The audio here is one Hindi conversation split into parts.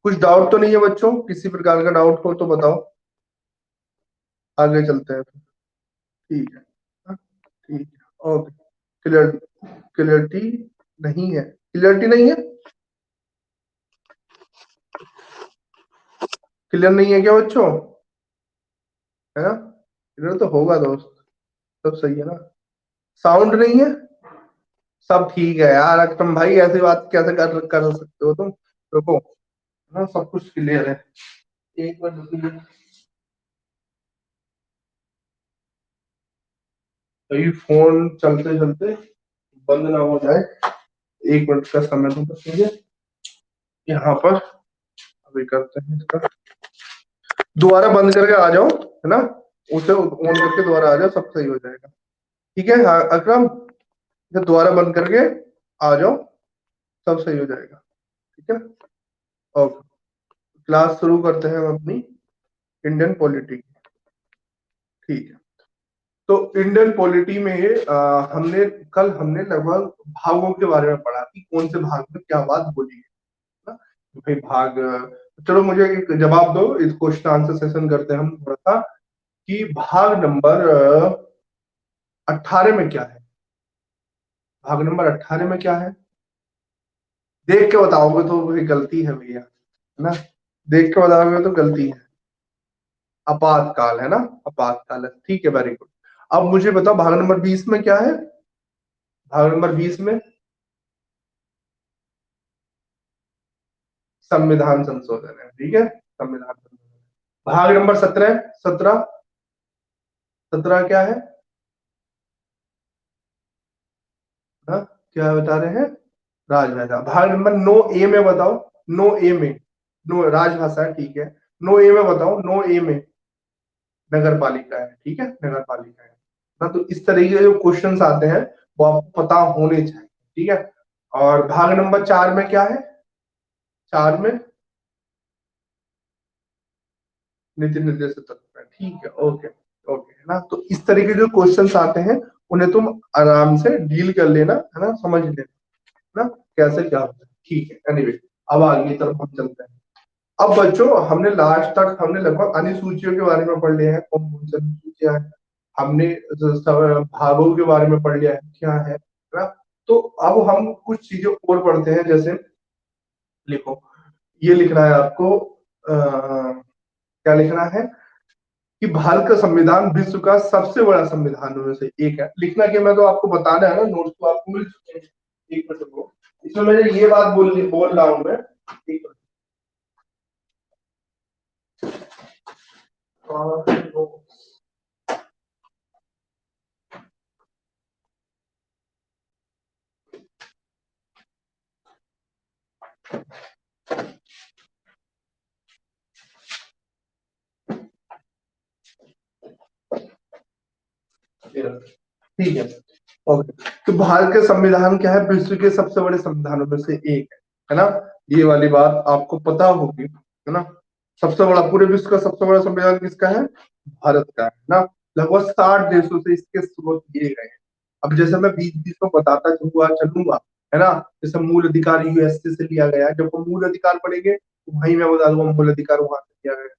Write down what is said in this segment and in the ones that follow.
कुछ डाउट तो नहीं है बच्चों? किसी प्रकार का डाउट हो तो बताओ, आगे चलते हैं फिर। ठीक है। हाँ, ठीक है, ओके। क्लियर, क्लियरिटी नहीं है, क्लियरिटी नहीं है, क्लियर नहीं है क्या बच्चों? है ना? क्लियर तो होगा दोस्त, सब सही है ना? साउंड नहीं है? सब ठीक है यार, अकरम भाई ऐसी बात कैसे कर सकते हो तुम? रुको, हाँ सब कुछ क्लियर है। एक मिनट रुकिए। भाई फोन चलते चलते बंद ना हो जाए, 1 मिनट का समय तो बस मुझे यहाँ पर। अभी करते हैं इसका, दोबारा बंद करके आ जाओ, है ना? उसे ऑन करके दोबारा आ जाओ, सब सही हो जाएगा। ठीक है हाँ अकरम, इसे दोबारा बंद करके आ जाओ, सब सही हो जाएगा। ठीक है, ओके। क्लास शुरू करते हैं हम अपनी इंडियन पॉलिटी। ठीक है, तो इंडियन पॉलिटी में हमने कल हमने लगभग भागों के बारे में पढ़ा कि कौन से भाग में क्या बात बोली है ना? तो भाई भाग, चलो मुझे एक जवाब दो, इस क्वेश्चन आंसर सेशन करते हैं हम थोड़ा सा, कि भाग नंबर 18 में क्या है? भाग नंबर 18 में क्या है? देख के बताओगे तो भाई गलती है भैया, है ना? देख के बताओगे तो गलती है। आपातकाल है ना? आपातकाल है, ठीक है, वेरी गुड। अब मुझे बताओ भाग नंबर 20 में क्या है? भाग नंबर 20 में संविधान संशोधन है, ठीक है, संविधान संशोधन। भाग नंबर 17, 17, 17 क्या है? हाँ, क्या बता रहे हैं? राजभाषा। भाग नंबर 9 ए में बताओ, 9 ए में, नो राजभाषा है, ठीक है। 9 ए में बताओ, 9 ए में नगर पालिका है, ठीक है, नगर पालिका है ना? तो इस तरीके के जो क्वेश्चंस आते हैं वो आपको पता होने चाहिए, ठीक है। और भाग नंबर 4 में क्या है? 4 में नीति निर्देशक तत्व है, ठीक है, ओके। ओके है ना? तो इस तरीके के जो क्वेश्चंस आते हैं उन्हें तुम आराम से डील कर लेना, है ना, समझ लेना, है ना, कैसे क्या होता है, ठीक है। एनीवे, अब आगे की तरफ हम चलते हैं। अब बच्चों हमने लास्ट तक हमने लगभग अनुसूचियों के बारे में पढ़ लिया है, कौन कौन सी अनुसूचियां हैं। हमने भागों के बारे में पढ़ लिया है, क्या है ना? तो अब हम कुछ चीजें और पढ़ते हैं, जैसे लिखो, ये लिखना है आपको, क्या लिखना है? कि भारत का संविधान विश्व का सबसे बड़ा संविधानों में से एक है। लिखना क्या, मैं तो आपको बताना है ना, नोट्स तो आपको मिल चुके हैं। एक मिनट रुको, इसमें मैंने ये बात बोल रहा हूं मैं, एक मिनट। ठीक है, ओके। तो भारत का संविधान क्या है? विश्व के सबसे बड़े संविधानों में से एक है ना? ये वाली बात आपको पता होगी, है ना? सबसे बड़ा, पूरे विश्व का सबसे बड़ा संविधान किसका है? भारत का है ना? लगभग 60 देशों से इसके स्रोत लिए गए हैं। अब जैसे मैं बीच बीच में बताता चलूंगा, है ना? जैसे मूल अधिकार यूएसए से लिया गया है, जब हम मूल अधिकार पढ़ेंगे तो वहीं मैं बता दूंगा मूल अधिकार वहां से लिया गया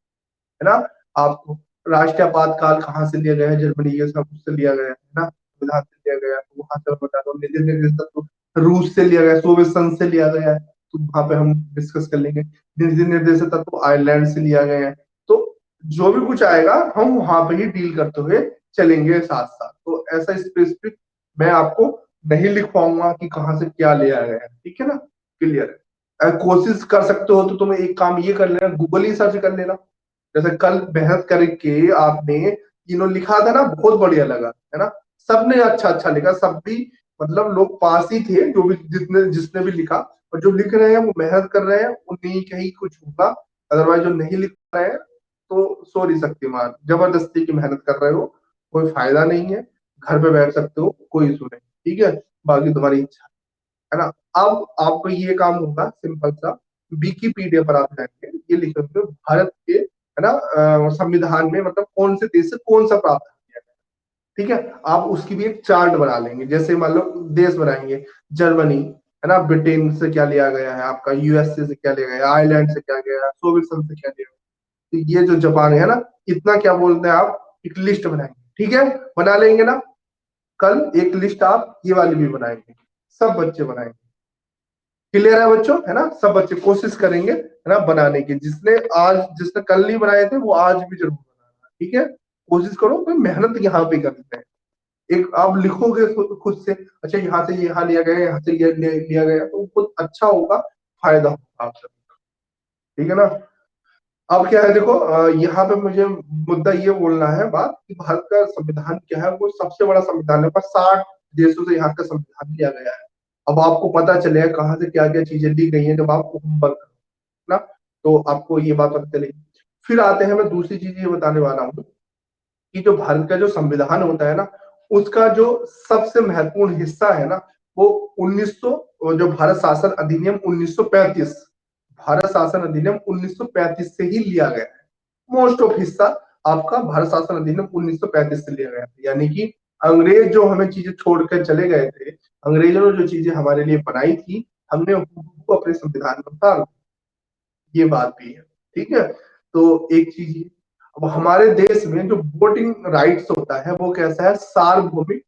है ना? आपको राष्ट्रीय आपातकाल कहाँ से लिया गया है? जर्मनी ये सब उससे लिया गया है ना? संविधान से लिया गया है, तो वहां से मैं बता दूँ। निधि निर्देशक तो रूस से लिया गया, सोवियत संघ से लिया गया है, तो वहां पे हम डिस्कस कर लेंगे। निधि निर्देशक तो आयरलैंड से लिया गया है। तो जो भी कुछ आएगा हम वहां पे ही डील करते हुए चलेंगे साथ साथ, तो ऐसा स्पेसिफिक मैं आपको नहीं लिख पाऊंगा कि कहाँ से क्या लिया गया है, ठीक है ना? क्लियर है? कोशिश कर सकते हो तो तुम एक काम ये कर लेना, गूगल ही सर्च कर लेना। जैसे कल मेहनत करके आपने तीनों लिखा था ना, बहुत बढ़िया लगा, है ना? सबने अच्छा अच्छा लिखा, सब भी मतलब लोग पास ही थे, जो भी जितने जिसने भी लिखा। और जो लिख रहे हैं वो मेहनत कर रहे हैं, उन्हीं का ही कुछ होगा। अदरवाइज जो नहीं लिख रहे हैं तो सॉरी शक्तिमान, जबरदस्ती की मेहनत कर रहे हो, कोई फायदा नहीं है। घर पे बैठ सकते हो, कोई इशू नहीं, ठीक है? बाकी तुम्हारी इच्छा, है ना? अब आपको ये काम होगा सिंपल सा, विकिपीडिया पर आप जाएंगे, ये लिखेंगे भारत के, है ना, संविधान में मतलब कौन से देश से कौन सा प्रावधान किया गया, ठीक है? आप उसकी भी एक चार्ट बना लेंगे, जैसे मान लो देश बनाएंगे, जर्मनी, है ना, ब्रिटेन से क्या लिया गया है, आपका यूएसए से क्या लिया गया है, आयरलैंड से क्या गया है, सोवियत संघ से क्या लिया गया है। तो ये जो जापान है ना, इतना क्या बोलते हैं आप, एक लिस्ट बनाएंगे, ठीक है, बना लेंगे ना, कल एक लिस्ट आप ये वाली भी बनाएंगे, सब बच्चे बनाएंगे। क्लियर है बच्चों, है ना, सब बच्चे कोशिश करेंगे, है ना, बनाने की। जिसने कल नहीं बनाए थे वो आज भी जरूर बनाना, ठीक है, कोशिश करो, कोई मेहनत यहाँ पे करते हैं। एक आप लिखोगे खुद से, अच्छा यहाँ से यहाँ लिया गया, यहाँ से लिया गया, तो खुद अच्छा होगा, फायदा होगा आप सभी को, ठीक है ना। अब क्या है देखो, यहाँ पे मुझे मुद्दा ये बोलना है बात कि भारत का संविधान क्या है, वो सबसे बड़ा संविधान है, पर 60 देशों से यहाँ का संविधान लिया गया है। अब आपको पता चलेगा कहाँ से क्या क्या चीजें ली गई हैं, जब आप होमवर्क करो ना, तो आपको ये बात पता चलेगी। फिर आते हैं, मैं दूसरी चीज ये बताने वाला हूँ कि जो भारत का जो संविधान होता है ना, उसका जो सबसे महत्वपूर्ण हिस्सा है ना, वो 1900, जो भारत शासन अधिनियम 1935, भारत शासन अधिनियम 1935 से ही लिया गया है। मोस्ट ऑफ हिस्सा आपका भारत शासन अधिनियम 1935 से लिया गया था, यानी कि अंग्रेज जो हमें चीजें छोड़कर चले गए थे, अंग्रेजों ने जो चीजें हमारे लिए बनाई थी, हमने वो अपने संविधान में उतार, ये बात भी है, ठीक है। तो एक चीज ये, अब हमारे देश में जो वोटिंग राइट्स होता है वो कैसा है, सार्वभौमिक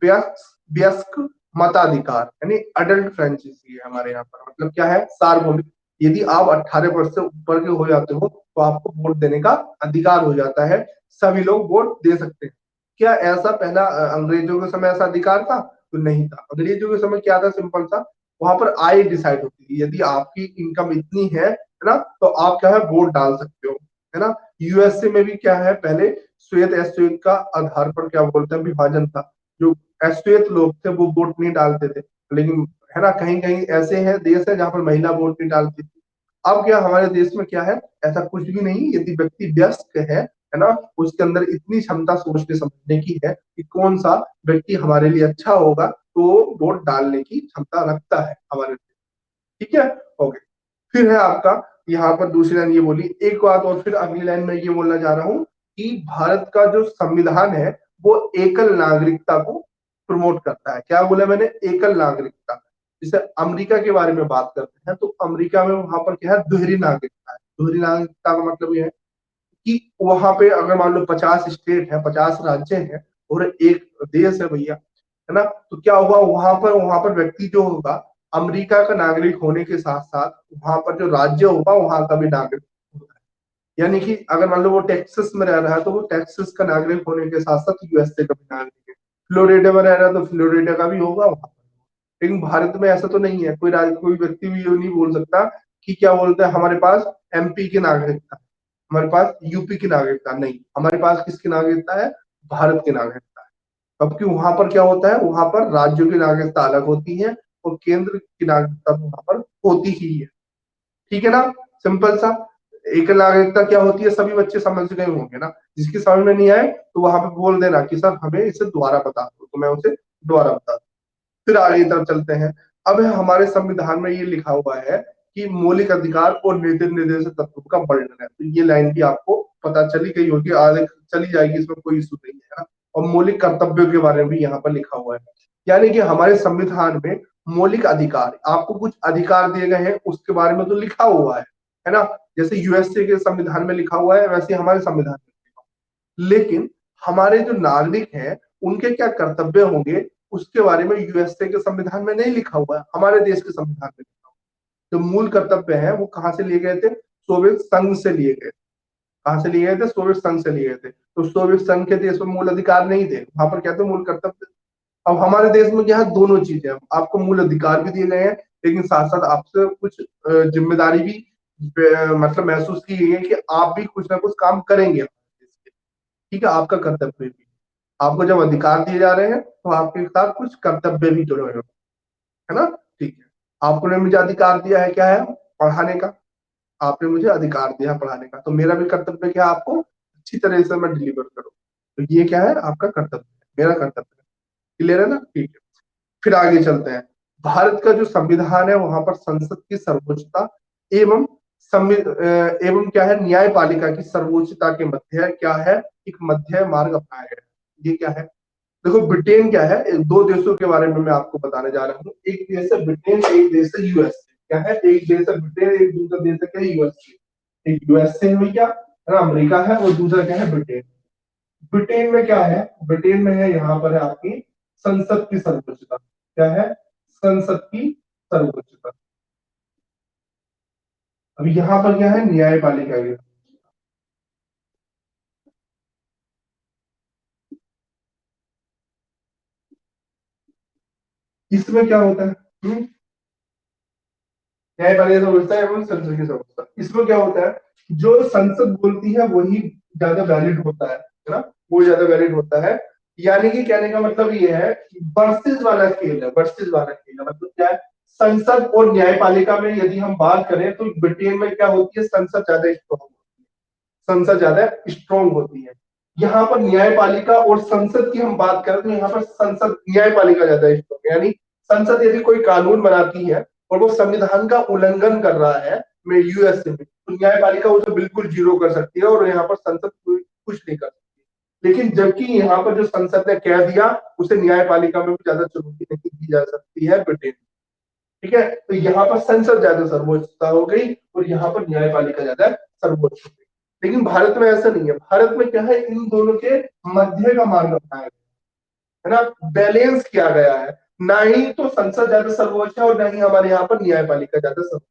वयस्क वयस्क मताधिकार, यानी अडल्ट फ्रेंचाइजी है हमारे यहाँ पर। मतलब क्या है, सार्वभौमिक, यदि आप 18 वर्ष से ऊपर के हो जाते हो तो आपको वोट देने का अधिकार हो जाता है, सभी लोग वोट दे सकते हैं। क्या ऐसा पहला अंग्रेजों के समय ऐसा अधिकार था? तो नहीं था। अंग्रेजों के समय क्या था, सिंपल सा, वहां पर आय डिसाइड होती है, यदि आपकी इनकम इतनी है ना, तो आप क्या है वोट डाल सकते हो, है ना। यूएसए में भी क्या है, पहले श्वेत अश्वेत का आधार पर क्या बोलते हैं विभाजन था, जो अश्वेत लोग थे वो वोट नहीं डालते थे, लेकिन है ना, कहीं कहीं ऐसे हैं देश है जहां पर महिला वोट नहीं डालती थी। अब क्या हमारे देश में क्या है, ऐसा कुछ भी नहीं, यदि व्यक्ति व्यस्क है ना, उसके अंदर इतनी क्षमता सोचने समझने की है कि कौन सा व्यक्ति हमारे लिए अच्छा होगा, तो वोट डालने की क्षमता रखता है हमारे, ठीक है, ओके। फिर है आपका, यहाँ पर दूसरी लाइन ये बोली एक बात, और फिर अगली लाइन में ये बोलना चाह रहा हूँ कि भारत का जो संविधान है वो एकल नागरिकता को प्रमोट करता है। क्या बोला मैंने, एकल नागरिकता। जैसे अमेरिका के बारे में बात करते हैं, तो अमेरिका में वहां पर क्या है, दोहरी नागरिकता है। दोहरी नागरिकता का मतलब ये है कि वहां पे अगर मान लो 50 स्टेट है, 50 राज्य हैं और एक देश है भैया, है ना, तो क्या होगा, वहां पर व्यक्ति जो होगा अमेरिका का नागरिक होने के साथ साथ वहां पर जो राज्य होगा वहां का भी नागरिक होगा। यानी कि अगर मान लो वो टेक्सास में रह रहा है तो वो टेक्सास का नागरिक होने के साथ साथ यूएसए का भी नागरिक है। फ्लोरिडा में रह रहा है तो फ्लोरिडा का भी होगा वहां पर। लेकिन भारत में ऐसा तो नहीं है, कोई व्यक्ति भी ये नहीं बोल सकता कि क्या बोलते हैं हमारे पास एमपी की नागरिकता, हमारे पास यूपी की नागरिकता नहीं, हमारे पास किसकी नागरिकता है, भारत की नागरिकता है। अब कि वहां पर क्या होता है, वहां पर राज्यों की नागरिकता अलग होती है और केंद्र की नागरिकता तो वहां पर होती ही है, ठीक है ना, सिंपल सा। एक नागरिकता क्या होती है, सभी बच्चे समझ गए होंगे ना, जिसकी समझ में नहीं आए तो वहां पे बोल देना कि सर हमें इसे दोबारा बता दो, तो मैं उसे दोबारा बता दूं। फिर आगे की तरफ चलते हैं। अब हमारे संविधान में ये लिखा हुआ है कि मौलिक अधिकार और नीति निर्देशक तत्वों का वर्णन है, तो ये लाइन भी आपको पता चली गई होगी, आगे चली जाएगी, इसमें कोई इशू नहीं है ना। और मौलिक कर्तव्यों के बारे में भी यहाँ पर लिखा हुआ है, यानी कि हमारे संविधान में मौलिक अधिकार, आपको कुछ अधिकार दिए गए हैं उसके बारे में तो लिखा हुआ है ना। जैसे यूएसए के संविधान में लिखा हुआ है वैसे हमारे संविधान में लिखा हुआ है। लेकिन हमारे जो नागरिक हैं उनके क्या कर्तव्य होंगे उसके बारे में यूएसए के संविधान में नहीं लिखा हुआ है, हमारे देश के संविधान में लिखा हुआ है। जो मूल कर्तव्य है वो कहाँ से लिए गए थे, सोवियत संघ से लिए गए। कहाँ से लिए गए थे, सोवियत संघ से लिए गए थे। तो सोवियत संघ के देश में मूल अधिकार नहीं थे, वहां पर क्या थे, मूल कर्तव्य। अब हमारे देश में क्या है, दोनों चीजें, आपको मूल अधिकार भी दिए गए हैं लेकिन साथ साथ आपसे कुछ जिम्मेदारी भी मतलब महसूस की गई है कि आप भी कुछ ना कुछ काम करेंगे, ठीक है, आपका कर्तव्य भी। आपको जब अधिकार दिए जा रहे हैं तो आपके साथ कुछ कर्तव्य भी जुड़े हुए हैं, है ना, ठीक है। आपने मुझे अधिकार दिया है, क्या है, पढ़ाने का, आपने मुझे अधिकार दिया है पढ़ाने का, तो मेरा भी कर्तव्य क्या है, आपको अच्छी तरह से मैं डिलीवर करूँ, तो ये क्या है, आपका कर्तव्य है, मेरा कर्तव्य है। क्लियर है ना, ठीक है। फिर आगे चलते हैं। भारत का जो संविधान है वहां पर संसद की सर्वोच्चता एवं एवं क्या है, न्यायपालिका की सर्वोच्चता के मध्य क्या है, एक मध्य मार्ग अपनाया गया है। ये क्या है, देखो ब्रिटेन क्या है, दो देशों के बारे में मैं आपको बताने जा रहा हूँ। एक देश है ब्रिटेन, एक देश है यूएसए। क्या है, एक देश है ब्रिटेन, एक दूसरा देश है क्या, यूएसए। एक यूएसए में क्या है ना, अमेरिका है, और दूसरा क्या है, ब्रिटेन। ब्रिटेन में क्या है, ब्रिटेन में है, यहाँ पर है आपकी संसद की सर्वोच्चता। क्या है, संसद की सर्वोच्चता। अभी यहाँ पर क्या है, न्यायपालिका की। इसमें क्या होता है, न्यायपालिका व्यवस्था एवं संसद की व्यवस्था। इसमें क्या होता है, जो संसद बोलती है वही ज्यादा वैलिड होता है ना, वो ज्यादा वैलिड होता है। यानी कि कहने का मतलब ये है कि वर्सेस वाला खेल है, वर्सेस वाला खेल है, मतलब क्या है, संसद और न्यायपालिका में यदि हम बात करें तो ब्रिटेन में क्या होती है, संसद ज्यादा स्ट्रॉन्ग, संसद ज्यादा स्ट्रॉन्ग होती है। यहाँ पर न्यायपालिका और संसद की हम बात करें तो यहाँ पर संसद, न्यायपालिका ज्यादा स्ट्रॉन्ग, यानी संसद यदि कोई कानून बनाती है और वो संविधान का उल्लंघन कर रहा है, में यूएसए में, तो न्यायपालिका उसे बिल्कुल जीरो कर सकती है और यहाँ पर संसद कुछ नहीं कर सकती। लेकिन जबकि यहाँ पर जो संसद ने कह दिया, उसे न्यायपालिका में भी ज्यादा चुनौती नहीं दी जा सकती है ब्रिटेन। ठीक है, तो यहाँ पर संसद ज्यादा सर्वोच्चता हो गई और यहाँ पर न्यायपालिका ज्यादा सर्वोच्च हो गई। लेकिन भारत में ऐसा नहीं है, भारत में क्या है, इन दोनों के मध्य का मार्ग अपनाया गया है ना, बैलेंस किया गया है। ना ही तो संसद ज्यादा सर्वोच्च है और ना ही हमारे यहाँ पर न्यायपालिका ज्यादा सर्वोच्च।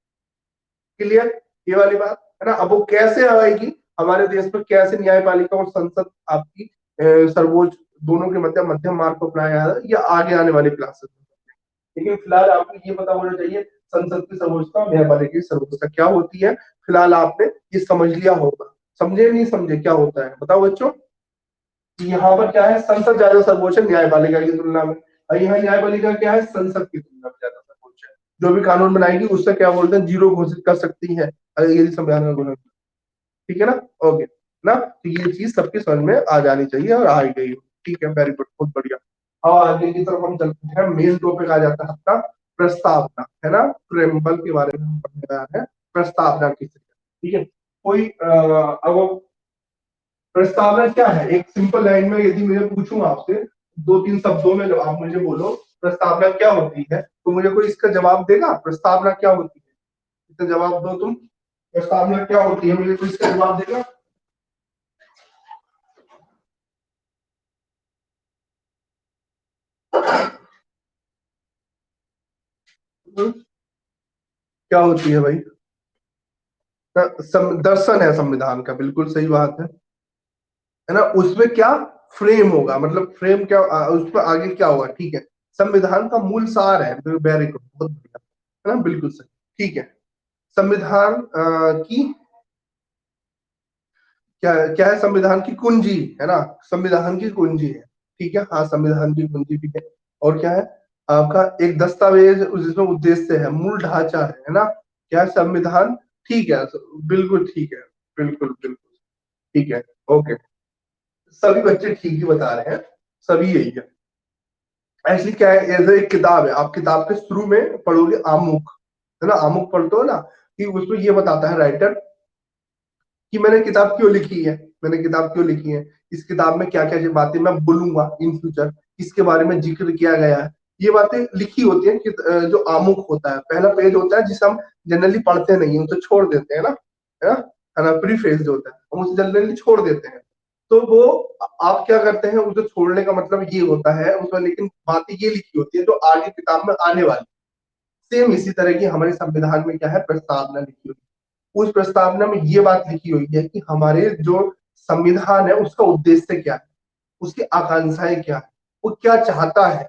क्लियर, ये वाली बात है ना। अब वो कैसे आएगी हमारे देश में, कैसे न्यायपालिका और संसद आपकी सर्वोच्च, दोनों के मध्य मध्यम मार्ग को अपनाया है, या आगे आने वाली क्लासेस में। लेकिन फिलहाल आपको ये पता होना चाहिए, संसद की सर्वोच्चता और न्यायपालिका की सर्वोच्चता क्या होती है। फिलहाल आपने ये समझ लिया होगा, समझे नहीं समझे क्या होता है, बताओ बच्चों। कि यहाँ पर क्या है, संसद ज्यादा सर्वोच्च है न्यायपालिका की तुलना में, और यहाँ न्यायपालिका क्या है, संसद की तुलना में ज्यादा सर्वोच्च है। जो भी कानून बनाएगी उससे क्या बोलते हैं, जीरो घोषित कर सकती है अगर यदि संविधान का उल्लंघन। ठीक है ना, ओके ना, तो ये चीज सबकी समझ में आ जानी चाहिए और आ ही गई। ठीक है, वेरी गुड, बहुत बढ़िया। और आगे की तरफ हम चलते हैं, मेन टॉपिक आ जाता है आपका प्रस्तावना, है ना, प्रेम्बल के बारे में हम पढ़ने जा रहे हैं, प्रस्तावना किसे, ठीक है। कोई अब प्रस्तावना क्या है, एक सिंपल लाइन में यदि मैं पूछूं आपसे, दो तीन शब्दों में आप मुझे बोलो प्रस्तावना क्या होती है, तो मुझे कोई इसका जवाब देगा, प्रस्तावना क्या होती है, इसका जवाब दो तुम। प्रस्तावना क्या होती है, मुझे कोई इसका जवाब देगा। क्या होती है भाई, दर्शन है संविधान का, बिल्कुल सही बात है ना। उसमें क्या फ्रेम होगा, मतलब फ्रेम क्या, उस पर आगे क्या होगा, ठीक है। संविधान का मूल सार है, वेरी गुड, बहुत बढ़िया, है ना, बिल्कुल सही। ठीक है, संविधान की क्या क्या है, संविधान की कुंजी, है ना, संविधान की कुंजी है। ठीक है, हाँ, संविधान की कुंजी भी है। और क्या है, आपका एक दस्तावेज जिसमें उद्देश्य है, मूल ढांचा है ना, क्या है, संविधान। ठीक है, बिल्कुल ठीक है, बिल्कुल बिल्कुल ठीक है, ओके। सभी बच्चे ठीक ही बता रहे हैं, सभी यही है। एक्चुअली क्या है, एज एक किताब है, आप किताब के शुरू में पढ़ोगे आमुख, है ना, आमुख पढ़ते हो ना, कि उसमें ये बताता है राइटर कि मैंने किताब क्यों लिखी है, मैंने किताब क्यों लिखी है, इस किताब में क्या क्या बातें मैं बोलूंगा इन फ्यूचर, इसके बारे में जिक्र किया गया है। ये बातें लिखी होती हैं कि जो आमुख होता है, पहला पेज होता है जिसे हम जनरली पढ़ते नहीं, उसे छोड़ देते हैं ना, है ना, है ना, प्रीफेस होता है, हम उसे जनरली छोड़ देते हैं। तो वो आप क्या करते हैं, उसे छोड़ने का मतलब ये होता है उसमें, लेकिन बातें ये लिखी होती है जो आगे किताब में आने वाली। सेम इसी तरह की हमारे संविधान में क्या है, प्रस्तावना लिखी हुई है। उस प्रस्तावना में ये बात लिखी हुई है कि हमारे जो संविधान है उसका उद्देश्य क्या है, उसकी आकांक्षाएं क्या है, वो क्या चाहता है।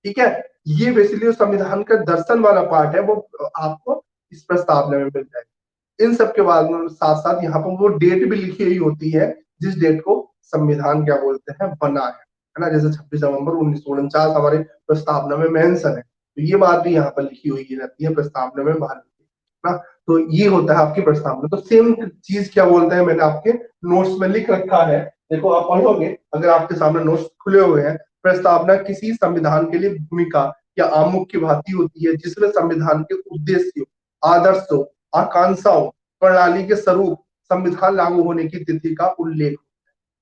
ठीक है, ये बेसिकली संविधान का दर्शन वाला पार्ट है, वो आपको इस प्रस्तावना में मिल जाएगा। इन सब के बाद में साथ साथ यहाँ पर वो डेट भी लिखी हुई होती है, जिस डेट को संविधान क्या बोलते हैं, बना है ना, जैसे 26 नवंबर 1949 हमारे प्रस्तावना में मेंशन है, तो ये बात भी यहाँ पर लिखी हुई रहती है प्रस्तावना में, भारत की, ना। तो ये होता है आपकी प्रस्तावना। तो सेम चीज क्या बोलते हैं, मैंने आपके नोट्स में लिख रखा है, देखो आप पढ़ोगे, अगर आपके सामने नोट्स खुले हुए हैं, प्रस्तावना किसी संविधान के लिए भूमिका या आमुख की भांति होती है जिसमें संविधान के उद्देश्यों, आदर्शों, आकांक्षाओं, प्रणाली के स्वरूप, संविधान लागू होने की तिथि का उल्लेख।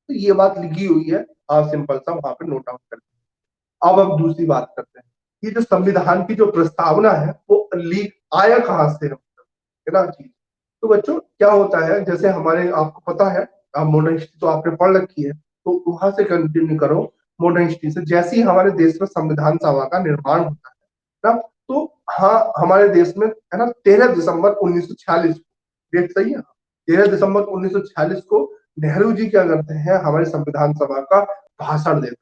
तो ये बात लिखी हुई है, आप सिंपल सा वहां पे नोट आउट कर, अब दूसरी बात करते हैं, ये जो संविधान की जो प्रस्तावना है वो लीक आया कहाँ से है ना चीज। तो बच्चों क्या होता है, जैसे हमारे आपको पता है, आप मॉडर्न हिस्ट्री तो आपने पढ़ रखी है, तो वहां से कंटिन्यू करो मॉडर्न हिस्ट्री से। जैसे ही हमारे देश में संविधान सभा का निर्माण होता है ना, तो हाँ हमारे देश में है ना 13 दिसंबर 1946, डेट सही है, 13 दिसंबर 1946 को नेहरू जी क्या करते हैं, हमारे संविधान सभा का भाषण देते हैं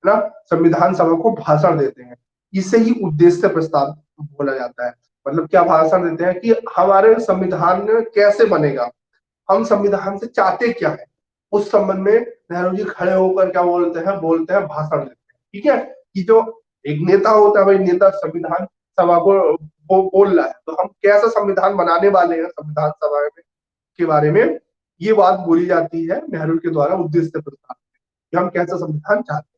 ना, संविधान सभा को भाषण देते हैं। इसे ही उद्देश्य प्रस्ताव बोला जाता है। मतलब क्या भाषण देते हैं कि हमारे संविधान कैसे बनेगा, हम संविधान से चाहते क्या है, उस संबंध में नेहरू जी खड़े होकर क्या बोलते हैं भाषण देते हैं। ठीक है, कि जो एक नेता होता है, भाई नेता संविधान सभा को बोल रहा है, तो हम कैसा संविधान बनाने वाले हैं संविधान सभा में के बारे में ये बात बोली जाती है नेहरू के द्वारा उद्देश्य प्रस्ताव, कि हम कैसा संविधान चाहते हैं।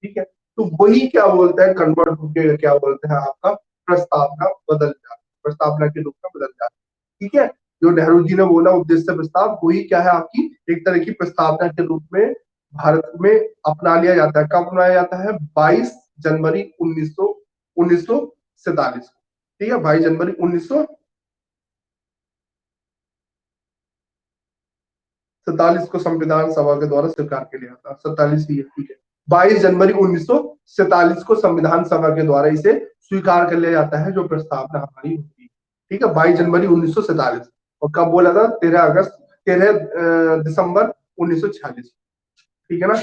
ठीक है, तो वही क्या बोलते हैं कन्वर्ट होकर क्या बोलते हैं आपका प्रस्तावना बदल जाती है, प्रस्तावना के रूप में बदल जाती है। ठीक है, जो नेहरू जी ने बोला उद्देश्य प्रस्ताव, वही क्या है आपकी एक तरह की प्रस्तावना के रूप में भारत में अपना लिया जाता है। कब अपनाया जाता है, 22 जनवरी 1947। ठीक है, 22 जनवरी 1947 को संविधान सभा के द्वारा स्वीकार किया गया था। 47 ही है, ठीक है। 22 जनवरी 1947 को संविधान सभा के द्वारा इसे स्वीकार कर लिया जाता है, जो प्रस्तावना हमारी होती है। ठीक है, 22 जनवरी 1947। और कब बोला था, 13 दिसंबर 1946। ठीक है ना,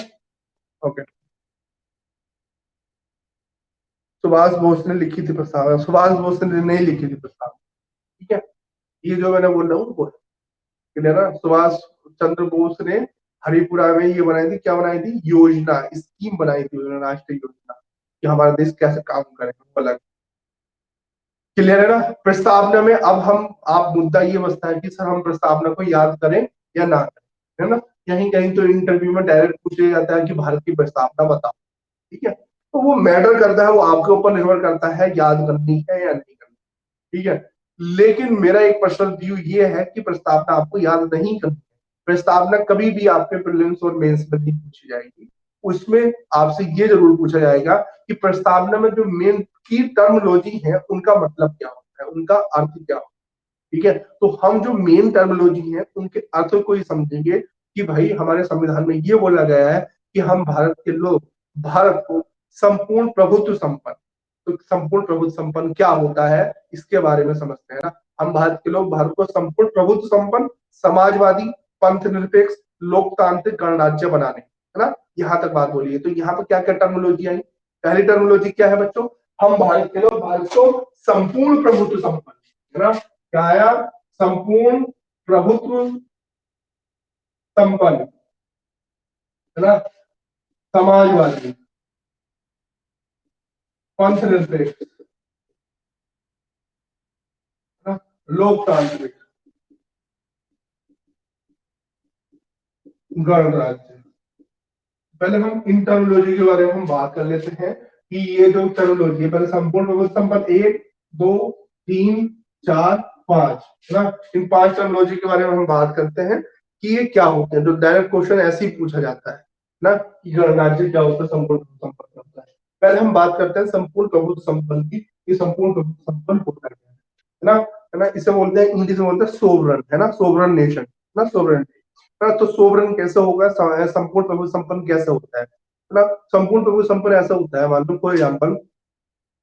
ओके। सुभाष बोस ने लिखी थी प्रस्तावना, सुभाष बोस ने नहीं लिखी थी प्रस्तावना। ठीक है, ये जो मैंने बोल रहा हूँ वो क्लियर है ना। सुभाष चंद्र बोस ने हरिपुरा में ये बनाई थी, क्या बनाई थी, योजना, स्कीम बनाई थी उन्होंने, राष्ट्रीय योजना, कि हमारा देश कैसे काम करेगा अलग। क्लियर है ना। प्रस्तावना में अब हम आप मुद्दा ये बचता है कि सर हम प्रस्तावना को याद करें या ना करें, है ना। कहीं कहीं तो इंटरव्यू में डायरेक्ट पूछा जाता है कि भारत की प्रस्तावना बताओ। ठीक है, तो वो मैटर करता है, वो आपके ऊपर निर्भर करता है याद करनी है या नहीं करनी। ठीक है, लेकिन मेरा एक पर्सनल व्यू ये है कि प्रस्तावना आपको याद नहीं करनी है। प्रस्तावना कभी भी आपके प्रीलिम्स और मेंस में नहीं पूछी जाएगी। उसमें आपसे ये जरूर पूछा जाएगा कि प्रस्तावना में जो मेन की टर्मोलॉजी है उनका मतलब क्या होता है, उनका अर्थ क्या होता है। ठीक है, तो हम जो मेन टर्मोलॉजी है उनके अर्थ को ही समझेंगे कि भाई हमारे संविधान में ये बोला गया है कि हम भारत के लोग भारत को संपूर्ण प्रभुत्व संपन्न, तो संपूर्ण प्रभुत्व संपन्न क्या होता है इसके बारे में समझते हैं ना। हम भारत के लोग भारत को संपूर्ण प्रभुत्व संपन्न, समाजवादी, पंथ निरपेक्ष, लोकतांत्रिक गणराज्य बनाने, है ना। यहां तक बात बोलिए, तो यहाँ पर क्या क्या टर्मोलॉजी आई। पहली टर्मोलॉजी क्या है बच्चों, हम भारत के लोग भारत को संपूर्ण प्रभुत्व संपन्न, है ना, क्या आया, संपूर्ण प्रभुत्व संपन्न, है ना, समाजवादी, पंथ निरपेक्ष, है ना, लोकतांत्रिक गणराज्य। पहले हम इन टर्मोलॉजी के बारे में हम बात कर लेते हैं कि ये जो टर्मोलॉजी है, पहले संपूर्ण प्रभुत्व संपन्न, एक, दो, तीन, चार, पांच, है ना। इन पांच टर्मोलॉजी के बारे में हम बात करते हैं कि ये क्या होते हैं। जो डायरेक्ट क्वेश्चन ऐसे ही पूछा जाता है ना, कि गणराज्य क्या होता है, संपूर्ण प्रभुत्व संपन्न होता है। पहले हम बात करते हैं संपूर्ण प्रभुत्व संपन्न की, ये संपूर्ण प्रभुत्व संपन्न होता है ना, है ना। इसे बोलते हैं, इंग्लिश में बोलते हैं सोवरन, है ना, सोवरन नेशन, है ना, सोवरन। तो सोवरन कैसे होगा, संपूर्ण प्रभुत्व संपन्न कैसे होता है ना। संपूर्ण प्रभुत्व संपन्न ऐसा होता है, मान लो फॉर एग्जाम्पल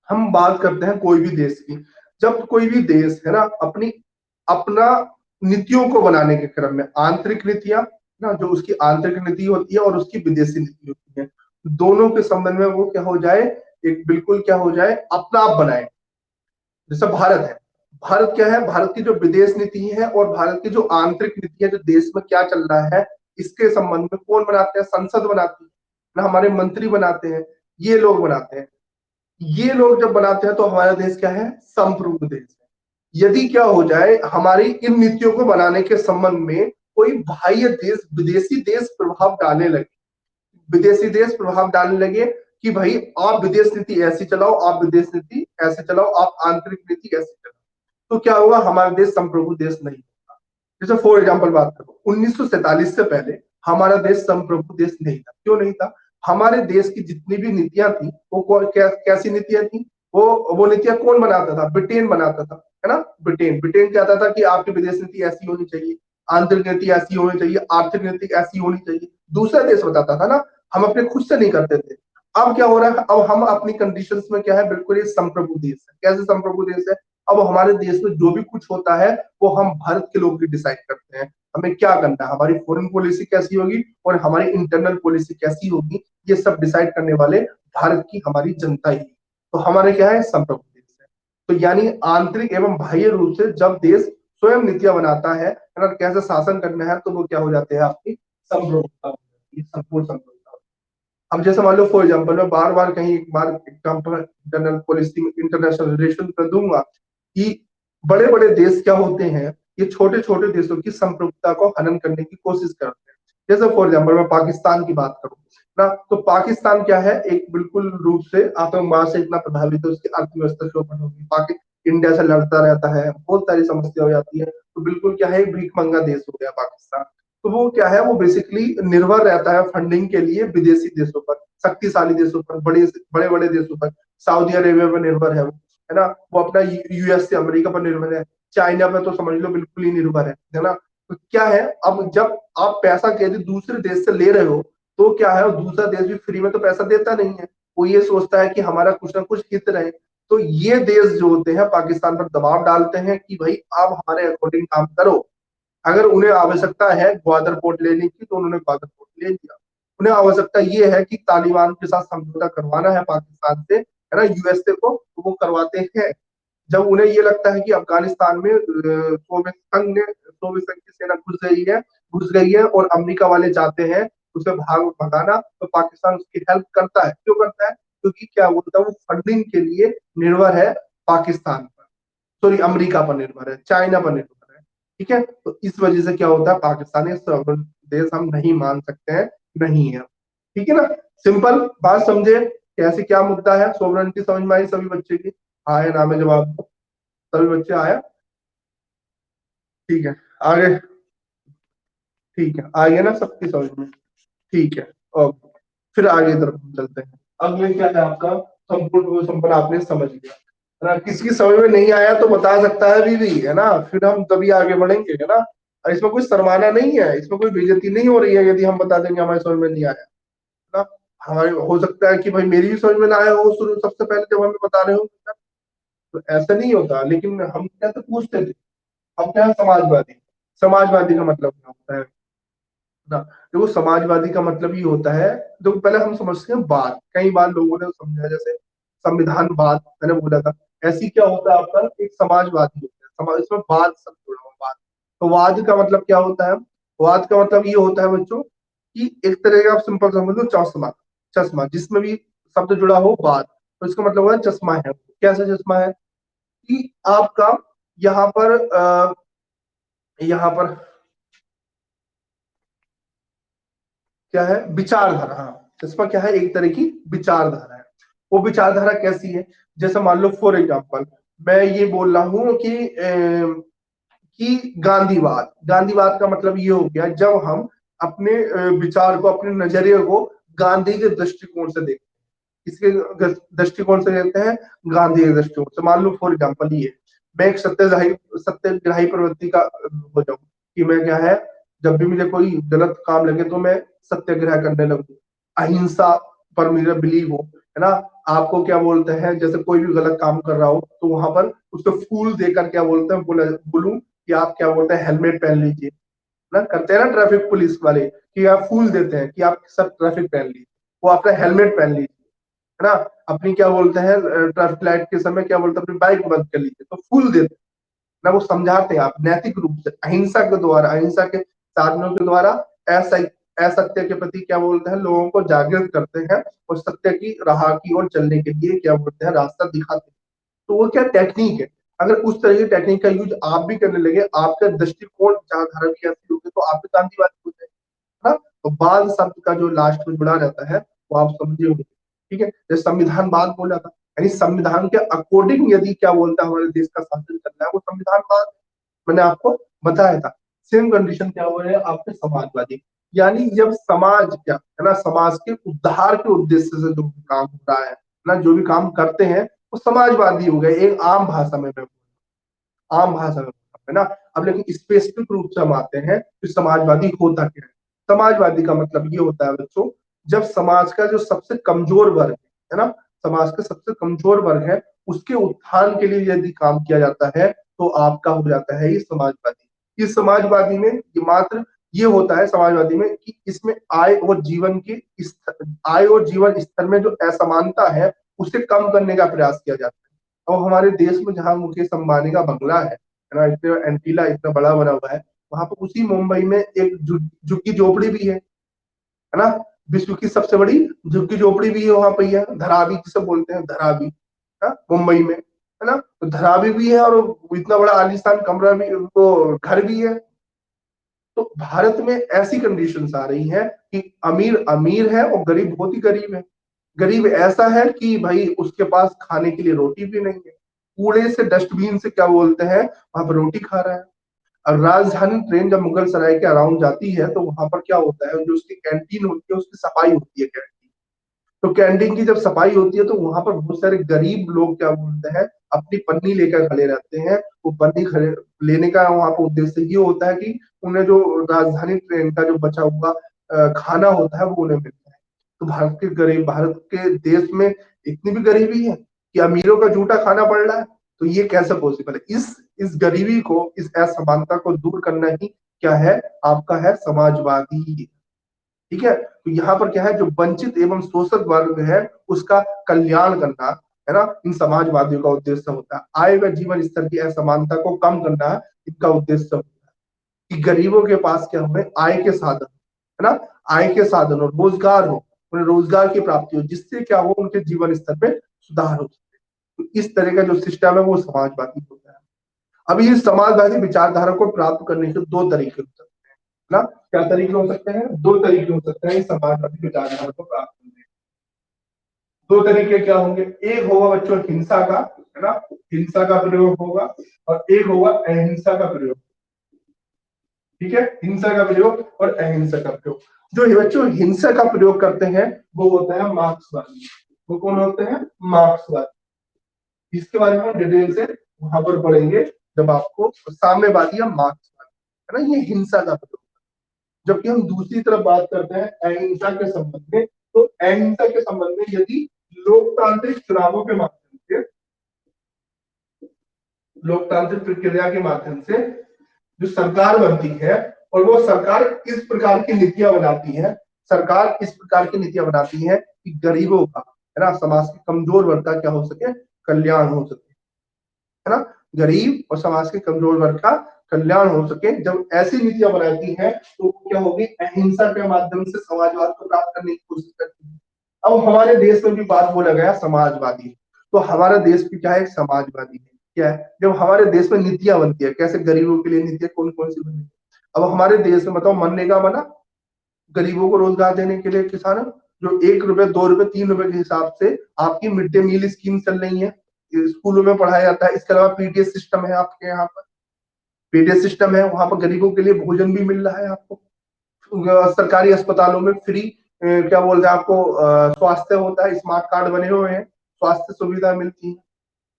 हम बात करते हैं कोई भी देश की, जब कोई भी देश है ना अपनी अपना नीतियों को बनाने के क्रम में, आंतरिक नीतियां ना, जो उसकी आंतरिक नीति होती है और उसकी विदेशी नीति होती है, दोनों के संबंध में वो क्या हो जाए, एक बिल्कुल क्या हो जाए, अपना आप बनाए। जैसे भारत है, भारत क्या है, भारत की जो विदेश नीति है और भारत की जो आंतरिक नीति है, जो देश में क्या चल रहा है इसके संबंध में कौन बनाते हैं, संसद बनाती है ना, हमारे मंत्री बनाते हैं, ये लोग बनाते हैं। ये लोग जब बनाते हैं तो हमारा देश क्या है, संप्रभु देश है। यदि क्या हो जाए हमारी इन नीतियों को बनाने के संबंध में कोई बाह्य देश, विदेशी देश प्रभाव डालने लगे, विदेशी देश प्रभाव डालने लगे कि भाई आप विदेश नीति ऐसी चलाओ, आप विदेश नीति ऐसे चलाओ, आप आंतरिक नीति ऐसे चलाओ, तो क्या होगा, हमारा देश संप्रभु देश नहीं होगा। जैसे फॉर एग्जाम्पल बात करो, 1947 से पहले हमारा देश संप्रभु देश नहीं था। क्यों नहीं था, हमारे देश की जितनी भी नीतियां थी वो कैसी नीतियां थी, वो नीतियां कौन बनाता था? ब्रिटेन बनाता था, है ना। ब्रिटेन चाहता था कि आपकी विदेश नीति ऐसी होनी चाहिए, आंतरिक नीति ऐसी होनी चाहिए, आर्थिक नीति ऐसी होनी चाहिए, दूसरा देश बताता था ना, हम अपने खुद से नहीं करते थे। अब क्या हो रहा है, अब हम अपनी कंडीशंस में क्या है, बिल्कुल ये संप्रभु देश है। कैसे संप्रभु देश है? अब हमारे देश में जो भी कुछ होता है वो हम भारत के लोग भी डिसाइड करते हैं। हमें क्या करना है, हमारी फॉरेन पॉलिसी कैसी होगी और हमारी इंटरनल पॉलिसी कैसी होगी, ये सब डिसाइड करने वाले भारत की हमारी जनता ही। तो हमारे क्या है, संप्रभु देश है। तो यानी आंतरिक एवं बाह्य रूप से जब देश स्वयं नीतियां बनाता है ना, कैसे शासन करना है, तो वो क्या हो जाते हैं, आपकी संप्रभुता, संपूर्ण संप्रभुता। अब जैसे मान लो फॉर एग्जाम्पल, मैं बार बार कहीं एक बार example internal policy international relation कर दूंगा कि बड़े बड़े देश क्या होते हैं, ये छोटे छोटे देशों की संप्रभुता को हनन करने की कोशिश करते हैं। जैसे फॉर एग्जाम्पल मैं पाकिस्तान की बात करूं ना, तो पाकिस्तान क्या है, एक बिल्कुल रूप से आतंकवाद से इतना प्रभावित है, उसकी अर्थव्यवस्था चौपट होगी, इंडिया से लड़ता रहता है, बहुत सारी समस्या हो जाती है, तो बिल्कुल क्या है, भीख मंगा देश हो गया पाकिस्तान। तो वो क्या है, वो बेसिकली निर्भर रहता है फंडिंग के लिए विदेशी देशों पर, शक्तिशाली देशों पर, बड़े बड़े बड़े देशों पर। सऊदी अरेबिया पर निर्भर है वो, है ना। वो अपना यूएस से अमेरिका पर निर्भर है। चाइना पर तो समझ लो बिल्कुल ही निर्भर है ना। तो क्या है, अब जब आप पैसा यदि दूसरे देश से ले रहे हो, तो क्या है, दूसरा देश भी फ्री में तो पैसा देता नहीं है, वो ये सोचता है कि हमारा कुछ ना कुछ हित रहे। तो ये देश जो होते हैं पाकिस्तान पर दबाव डालते हैं कि भाई आप हमारे अकॉर्डिंग काम करो। अगर उन्हें आवश्यकता है ग्वादर पोर्ट लेने की, तो उन्होंने ग्वादर पोर्ट ले लिया। उन्हें आवश्यकता ये है कि तालिबान के साथ समझौता करवाना है पाकिस्तान से, है ना, यूएसए को, तो वो करवाते हैं। जब उन्हें ये लगता है कि अफगानिस्तान में सोवियत संघ की सेना घुस गई है और अमेरिका वाले चाहते हैं उसे भगाना, तो पाकिस्तान उसकी हेल्प करता है। क्यों करता है? क्योंकि क्या बोलता है, वो फंडिंग के लिए निर्भर है पाकिस्तान पर, सॉरी अमेरिका पर निर्भर है, चाइना पर निर्भर है। ठीक है, तो इस वजह से क्या होता है, पाकिस्तानी सॉवरेन देश हम नहीं मान सकते हैं, नहीं है। ठीक है ना, सिंपल बात समझे कैसे, क्या मुद्दा है, सोवरेनिटी समझ में आई सभी बच्चे की? हाँ या ना में जवाब दो, सभी बच्चे आया? ठीक है, आगे। ठीक है, आगे ना सबकी समझ में? ठीक है, ओके। फिर आगे तरफ हम चलते हैं। अगले क्या है आपका, संपूर्ण संपन्न आपने समझ लिया, है ना। किसी की समझ में नहीं आया तो बता सकता है बीवी, है ना, फिर हम तभी आगे बढ़ेंगे, है ना। और इसमें कोई शर्माना नहीं है, इसमें कोई बेइज्जती नहीं हो रही है यदि हम बता देंगे हमारे समझ में नहीं आया, है ना। हमारे हो सकता है कि भाई मेरी भी समझ में ना आया हो शुरू सबसे पहले जब हमें बता रहे हो, तो ऐसा नहीं होता। लेकिन हम क्या तो पूछते थे, हम क्या है, समाजवादी। समाजवादी का मतलब क्या होता है ना, देखो समाजवादी का मतलब ये होता है, जो पहले हम समझते हैं बात, कई बार लोगों ने समझा, जैसे संविधानवाद मैंने बोला था, ऐसी क्या होता है आपका, एक समाजवादी होता है, समाज इसमें वाद सब जुड़ा हुआ, वाद। तो वाद का मतलब क्या होता है, वाद का मतलब ये होता है बच्चों कि एक तरह का आप सिंपल समझ लो, चश्मा, चश्मा जिसमें भी शब्द जुड़ा हो वाद, तो इसका मतलब है चश्मा है। कैसा चश्मा है कि आपका यहाँ पर यहाँ पर क्या है, विचारधारा। हाँ, चश्मा क्या है, एक तरह की विचारधारा है। वो विचारधारा कैसी है, जैसे मान लो फॉर एग्जाम्पल मैं ये बोल रहा हूँ कि गांधीवाद, गांधीवाद का मतलब ये हो गया जब हम अपने विचार को, अपने नजरिए को गांधी के दृष्टिकोण से देखते हैं। किसके दृष्टिकोण से देखते हैं? गांधी के दृष्टिकोण से। मान लो फॉर एग्जाम्पल ये, मैं एक सत्याग्रही प्रवृत्ति का हो जाऊं, कि मैं क्या है, जब भी मुझे कोई गलत काम लगे तो मैं सत्याग्रह करने लगूं, अहिंसा पर मेरा बिलीव हो, है ना। आपको क्या बोलते हैं, जैसे कोई भी गलत काम कर रहा हो तो वहां पर उसको फूल देकर क्या बोलते हैं, बोलूं कि आप क्या बोलते हैं, हेलमेट पहन लीजिए, ना करते हैं ना ट्रैफिक पुलिस वाले, कि आप फूल देते हैं कि आप सब ट्रैफिक पहन लीजिए, वो आपका हेलमेट पहन लीजिए, है ना। अपनी क्या बोलते हैं, ट्रैफिक लाइट के समय क्या बोलते हैं, अपनी बाइक बंद कर लीजिए, तो फूल देते हैं ना, वो समझाते हैं आप नैतिक रूप से, अहिंसा के द्वारा, अहिंसा के साधनों के द्वारा असत्य के प्रति क्या बोलते हैं, लोगों को जागृत करते हैं और सत्य की राह की ओर चलने के लिए क्या बोलते हैं, रास्ता दिखाते हैं। तो वो क्या टेक्निक है, अगर उस तरह की टेक्निक का यूज आप भी करने लगे, आपका दृष्टिकोण विचारधारा भी ऐसी होगी, तो आप भी गांधीवादी हो जाए, है ना। तो बाद शब्द का जो लास्ट में जुड़ा रहता है वो आप समझे होंगे। ठीक है, जैसे संविधान बाद बोला था, यानी संविधान के अकॉर्डिंग यदि क्या बोलता है हमारे देश का शासन चल रहा है, वो संविधान बाद मैंने आपको बताया था। सेम कंडीशन क्या हो रहा है आपके समाजवादी। यानी जब समाज क्या है ना, समाज के उद्धार के उद्देश्य से जो भी काम हो रहा है ना, जो भी काम करते हैं वो समाजवादी हो गए, एक आम भाषा में मैं, आम भाषा में, है ना। अब लेकिन स्पेसिफिक रूप से हम आते हैं कि समाजवादी होता क्या है। समाजवादी का मतलब ये होता है बच्चों, जब समाज का जो सबसे कमजोर वर्ग है ना, समाज का सबसे कमजोर वर्ग है, उसके उत्थान के लिए यदि काम किया जाता है तो आपका हो जाता है ये समाजवादी। इस समाजवादी में ये मात्र ये होता है समाजवादी में कि इसमें आय और जीवन की आय और जीवन स्तर में जो असमानता है उसे कम करने का प्रयास किया जाता है। और हमारे देश में जहां मुकेश अंबानी का बंगला है ना, इतना एंटीला इतना बड़ा बना हुआ है, वहां पर उसी मुंबई में एक झुग्गी झोपड़ी भी है ना, विश्व की सबसे बड़ी झुग्गी झोपड़ी भी है वहां पर, है धरावी जिसे बोलते हैं, धरावी, है मुंबई में, है ना। तो धरावी भी है और इतना बड़ा आलीशान कमरा भी, वो घर भी है। तो भारत में ऐसी कंडीशंस आ रही हैं कि अमीर अमीर है और गरीब बहुत ही गरीब है। गरीब ऐसा है कि भाई उसके पास खाने के लिए रोटी भी नहीं है, कूड़े से डस्टबिन से क्या बोलते हैं वहां पर रोटी खा रहा है। और राजधानी ट्रेन जब मुगल सराय के अराउंड जाती है तो वहां पर क्या होता है, जो उसकी कैंटीन होती है उसकी सफाई होती है, कैंटीन, तो कैंटीन की जब सफाई होती है तो वहां पर बहुत सारे गरीब लोग क्या बोलते हैं अपनी पन्नी लेकर खड़े रहते हैं। वो पन्नी खड़े लेने का वहां पर उद्देश्य ये होता है कि उन्हें जो राजधानी ट्रेन का जो बचा हुआ खाना होता है वो उन्हें मिलता है। तो भारत के देश में इतनी भी गरीबी है कि अमीरों का जूठा खाना पड़ रहा है। तो ये कैसे पॉसिबल है, इस गरीबी को, इस असमानता को दूर करना ही क्या है, आपका है समाजवादी। ठीक है, तो यहाँ पर क्या है, जो वंचित एवं शोषित वर्ग है उसका कल्याण करना, है ना, इन समाजवादियों का उद्देश्य होता है। आय व जीवन स्तर की असमानता को कम करना इनका उद्देश्य होता है कि गरीबों के पास क्या हुए आय के साधन, है ना, आय के साधन और रोजगार हो, उन्हें रोजगार की प्राप्ति हो, जिससे क्या हो उनके जीवन स्तर में सुधार हो सके। तो इस तरह का जो सिस्टम है वो समाजवादी होता है। अब ये समाजवादी विचारधारा को प्राप्त करने के दो तरीके होते हैं ना, क्या तरीके हो सकते हैं, दो तरीके हो सकते हैं इस समाजवादी विचारधारा को प्राप्त करने के। दो तरीके क्या होंगे, एक होगा बच्चों हिंसा का, है ना, हिंसा का प्रयोग होगा, और एक होगा अहिंसा का प्रयोग। ठीक है, हिंसा का प्रयोग और अहिंसा का प्रयोग। जो बच्चों हिंसा का प्रयोग करते हैं वो होते हैं मार्क्सवादी। वो कौन होते हैं, मार्क्सवादी। इसके बारे में हम डिटेल से वहां पर पढ़ेंगे जब आपको साम्यवादी या मार्क्सवादी, है ना, ये हिंसा का प्रयोग। जबकि हम दूसरी तरफ बात करते हैं अहिंसा के संबंध में, तो अहिंसा के संबंध में यदि लोकतांत्रिक चुनावों के माध्यम से, लोकतांत्रिक प्रक्रिया के माध्यम से जो सरकार बनती है और वो सरकार इस प्रकार की नीतियां बनाती है, सरकार इस प्रकार की नीतियां बनाती है कि गरीबों का, है ना, समाज के कमजोर वर्ग का क्या हो सके, कल्याण हो सके, है ना, गरीब और समाज के कमजोर वर्ग का कल्याण हो सके। जब ऐसी नीतियां बनाती है तो क्या होगी, अहिंसा के माध्यम से समाजवाद को प्राप्त करने की कोशिश करती है। अब हमारे देश में भी बात बोला गया समाजवादी, तो हमारा देश भी क्या है, समाजवादी है। क्या है, जब हमारे देश में नीतियां बनती है, कैसे गरीबों के लिए नीतियां कौन कौन सी बनी। अब हमारे देश में बताओ, मनरेगा बना, गरीबों को रोजगार देने के लिए, किसानों, जो 1 रुपए 2 रुपए 3 रुपए के हिसाब से आपकी मिड डे मील स्कीम चल रही है, स्कूलों में पढ़ाया जाता है। इसके अलावा पीडीएस सिस्टम है आपके यहाँ पर, पीडीएस सिस्टम है, वहां पर गरीबों के लिए भोजन भी मिल रहा है आपको। सरकारी अस्पतालों में फ्री क्या बोलते हैं आपको, स्वास्थ्य होता है, स्मार्ट कार्ड बने हुए हैं, स्वास्थ्य सुविधा मिलती है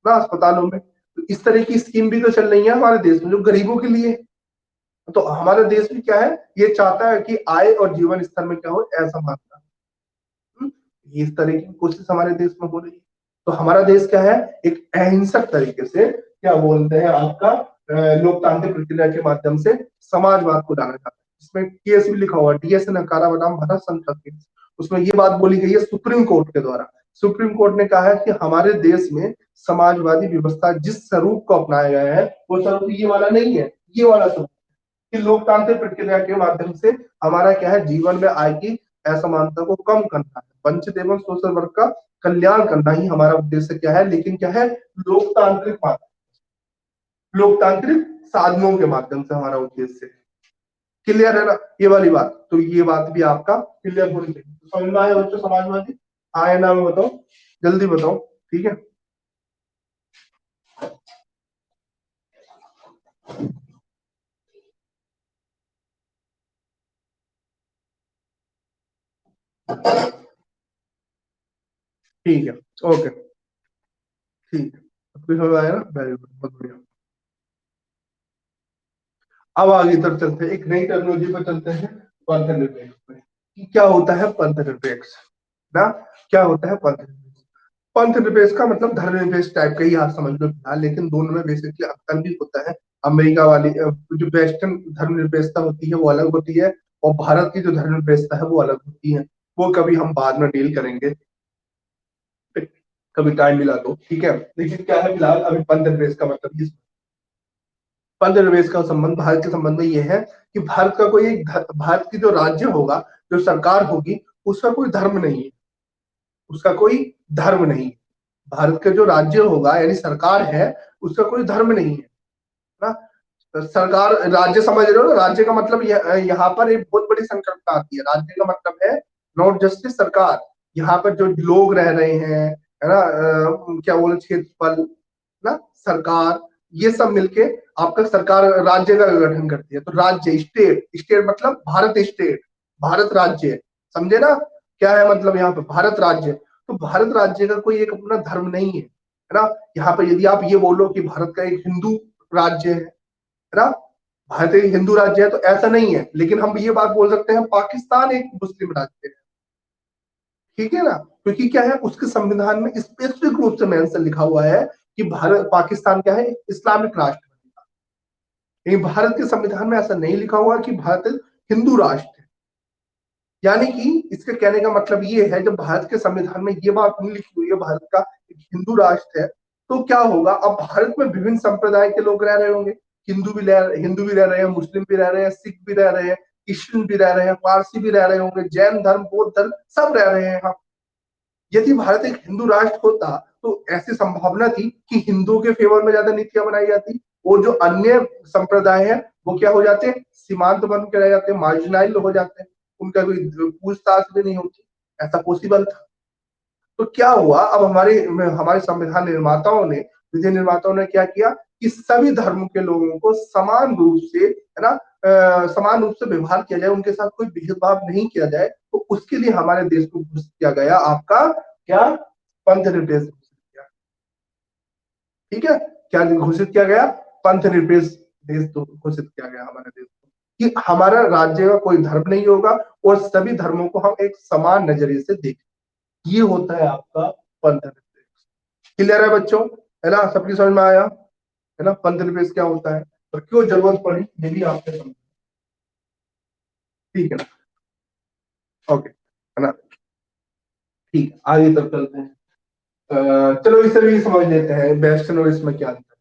ना अस्पतालों में। तो इस तरह की स्कीम भी तो चल रही है हमारे देश में जो गरीबों के लिए। तो हमारा देश भी क्या है, ये चाहता है कि आय और जीवन स्तर में क्या हो, ऐसा मात्रा। इस तरह की कोशिश हमारे देश में हो रही है। तो हमारा देश क्या है, एक अहिंसक तरीके से क्या बोलते हैं आपका, लोकतांत्रिक प्रक्रिया के माध्यम से समाजवाद को लाना चाहता है। इसमें केस भी लिखा हुआ, डीएस नकारा बनाम भरत संघ का केस। उसमें ये बात बोली गई है सुप्रीम कोर्ट के द्वारा। सुप्रीम कोर्ट ने कहा है कि हमारे देश में समाजवादी व्यवस्था जिस स्वरूप को अपनाया गया है वो स्वरूप ये वाला नहीं है, ये वाला स्वरूप कि लोकतांत्रिक प्रक्रिया के माध्यम से हमारा क्या है, जीवन में आय की असमानता को कम करना है, वंचित एवं शोषण वर्ग का कल्याण करना ही हमारा उद्देश्य क्या है। लेकिन क्या है, लोकतांत्रिक लोकतांत्रिक साधनों के माध्यम से हमारा उद्देश्य। क्लियर है ना ये वाली बात, तो ये बात भी आपका क्लियर होनी चाहिए। तो समझ में आया बच्चों समाजवादी, आए ना में बताओ, जल्दी बताओ, ठीक है। ठीक है, ओके, ठीक है, अब कुछ हो आया ना, वेरी गुड, बहुत बढ़िया। अब आगे तरफ चलते हैं, एक नई टेक्नोलॉजी पर चलते हैं, पंथ निरपेक्ष पे, कि क्या होता है पंथ निरपेक्ष ना, क्या होता है पंथ निरपेक्ष। पंथ निरपेक्ष का मतलब धर्मनिरपेक्ष टाइप का ही आप समझ लो फिलहाल, लेकिन दोनों में बेसिकली अंतर भी होता है। अमेरिका वाली जो वेस्टर्न धर्मनिरपेक्षता होती है वो अलग होती है, और भारत की जो धर्मनिरपेक्षता है वो अलग होती है। वो कभी हम बाद में डील करेंगे, कभी टाइम मिला तो, ठीक है। लेकिन क्या है फिलहाल अभी पंथ निरपेक्ष का मतलब, पंथ निरपेक्ष का संबंध भारत के संबंध में यह है कि भारत का कोई एक भारत की जो राज्य होगा, जो सरकार होगी, उसका कोई धर्म नहीं है, उसका कोई धर्म नहीं है। भारत का जो राज्य होगा यानी सरकार है, उसका कोई धर्म नहीं है ना। सरकार, राज्य समझ रहे हो ना, राज्य का मतलब यहाँ पर एक बहुत बड़ी संकल्पना आती है। राज्य का मतलब है नॉट जस्ट सरकार, यहाँ पर जो लोग रह रहे हैं, है ना, क्या बोले, क्षेत्रफल ना, सरकार, ये सब मिलके आपका सरकार राज्य का गठन करती है। तो राज्य, स्टेट, स्टेट मतलब भारत स्टेट, भारत राज्य, समझे ना, क्या है मतलब यहाँ पे भारत राज्य। तो भारत राज्य का कोई एक अपना धर्म नहीं है ना। यहाँ पे यदि आप ये बोलो कि भारत का एक हिंदू राज्य है ना, भारत एक हिंदू राज्य है, तो ऐसा नहीं है। लेकिन हम ये बात बोल सकते हैं पाकिस्तान एक मुस्लिम राज्य है, ठीक है ना, क्योंकि क्या है उसके संविधान में स्पेसिफिक रूप से मेंशन लिखा हुआ है कि भारत, पाकिस्तान क्या है, इस्लामिक राष्ट्र बनेगा। लेकिन भारत के संविधान में ऐसा नहीं लिखा हुआ कि भारत हिंदू राष्ट्र है। यानी कि इसके कहने का मतलब ये है, जब भारत के संविधान में ये बात नहीं लिखी हुई है भारत का एक हिंदू राष्ट्र है, तो क्या होगा, अब भारत में विभिन्न संप्रदाय के लोग रह रहे होंगे। हिंदू भी रह रहे हैं, मुस्लिम भी रह रहे हैं, सिख भी रह रहे हैं, क्रिश्चियन भी रह रहे हैं, पारसी भी रह रहे होंगे, जैन धर्म, बौद्ध धर्म, सब रह रहे हैं यहाँ। यदि भारत एक हिंदू राष्ट्र होता तो ऐसी संभावना थी कि हिंदुओं के फेवर में ज्यादा नीतियां बनाई जाती, और जो अन्य संप्रदाय है वो क्या हो जाते हैं, सीमांत बन के रह जाते हैं, मार्जिनाइज हो जाते हैं, उनका कोई पूछताछ भी नहीं होती। ऐसा पॉसिबल था। तो क्या हुआ, अब हमारे हमारे संविधान निर्माताओं ने, विधि निर्माताओं ने क्या किया कि सभी धर्मों के लोगों को समान रूप से, है ना, समान रूप से व्यवहार किया जाए, उनके साथ कोई भेदभाव नहीं किया जाए। तो उसके लिए हमारे देश को घोषित किया गया आपका क्या, पंथ निरपेक्ष घोषित किया, ठीक है। क्या घोषित किया गया, पंथ निरपेक्ष देश तो घोषित किया गया हमारे देश को, कि हमारा राज्य का कोई धर्म नहीं होगा, और सभी धर्मों को हम एक समान नजरिए से देखें। ये होता है आपका पंथ निरपेक्ष। क्लियर है बच्चों, है ना, सबकी समझ में आया, है ना, पंथ निरपेक्ष क्या होता है और क्यों जरूरत पड़ी, ये भी आपने समझा, ठीक है ना, ओके, है ना, ठीक है, आगे तक चलते हैं। चलो इसे भी समझ लेते हैं, वेस्टर्न और इसमें क्या अंतर है।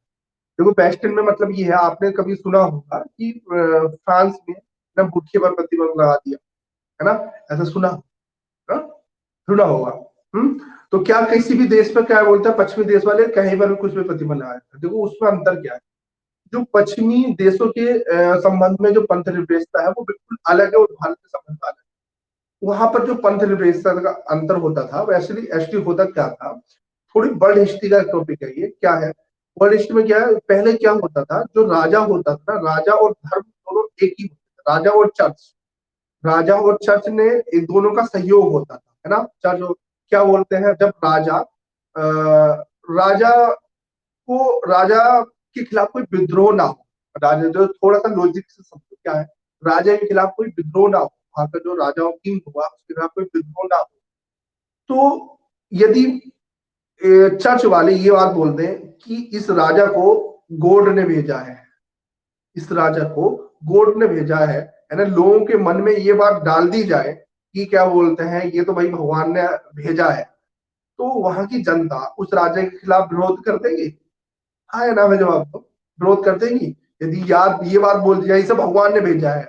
देखो वेस्टर्न में मतलब ये है, आपने कभी सुना होगा कि फ्रांस में ना भूखे पर प्रतिबंध लगा दिया, है ना, ऐसा सुना, हाँ? सुना होगा। तो क्या किसी भी देश में क्या बोलते हैं पश्चिमी देश वाले, कहीं पर भी कुछ भी प्रतिबंध लगाया था। देखो उसमें अंतर क्या है, जो पश्चिमी देशों के संबंध में जो पंथ निरपेक्षता है वो बिल्कुल अलग है, और भारत के संबंध में अलग है। वहां पर जो पंथ निरपेक्षता का अंतर होता था, वैसे एक्चुअली होता क्या था, थोड़ी वर्ल्ड हिस्ट्री का टॉपिक है ये, क्या है वर्ल्ड हिस्ट्री में, क्या है पहले क्या होता था, जो राजा होता था ना, राजा और धर्म दोनों एक ही होते थे, राजा और चर्च, राजा और चर्च ने एक दोनों का सहयोग होता था, है ना। चर्च क्या बोलते हैं, जब राजा राजा को, राजा के खिलाफ कोई विद्रोह ना हो, राजा जो थोड़ा सा लॉजिक से समझो क्या है, राजा के खिलाफ कोई विद्रोह ना हो, वहां का जो राजा और किंग हुआ उसके खिलाफ कोई विद्रोह ना हो, तो यदि चर्च वाले ये बात बोल दें कि इस राजा को गॉड ने भेजा है, इस राजा को गॉड ने भेजा है ना, लोगों के मन में ये बात डाल दी जाए कि क्या बोलते हैं, ये तो भाई भगवान ने भेजा है, तो वहां की जनता उस राजा के खिलाफ विरोध कर देगी। हाँ या ना में जवाब दो, विरोध कर देगी। यदि याद ये बात बोल दी जाए इसे भगवान ने भेजा है,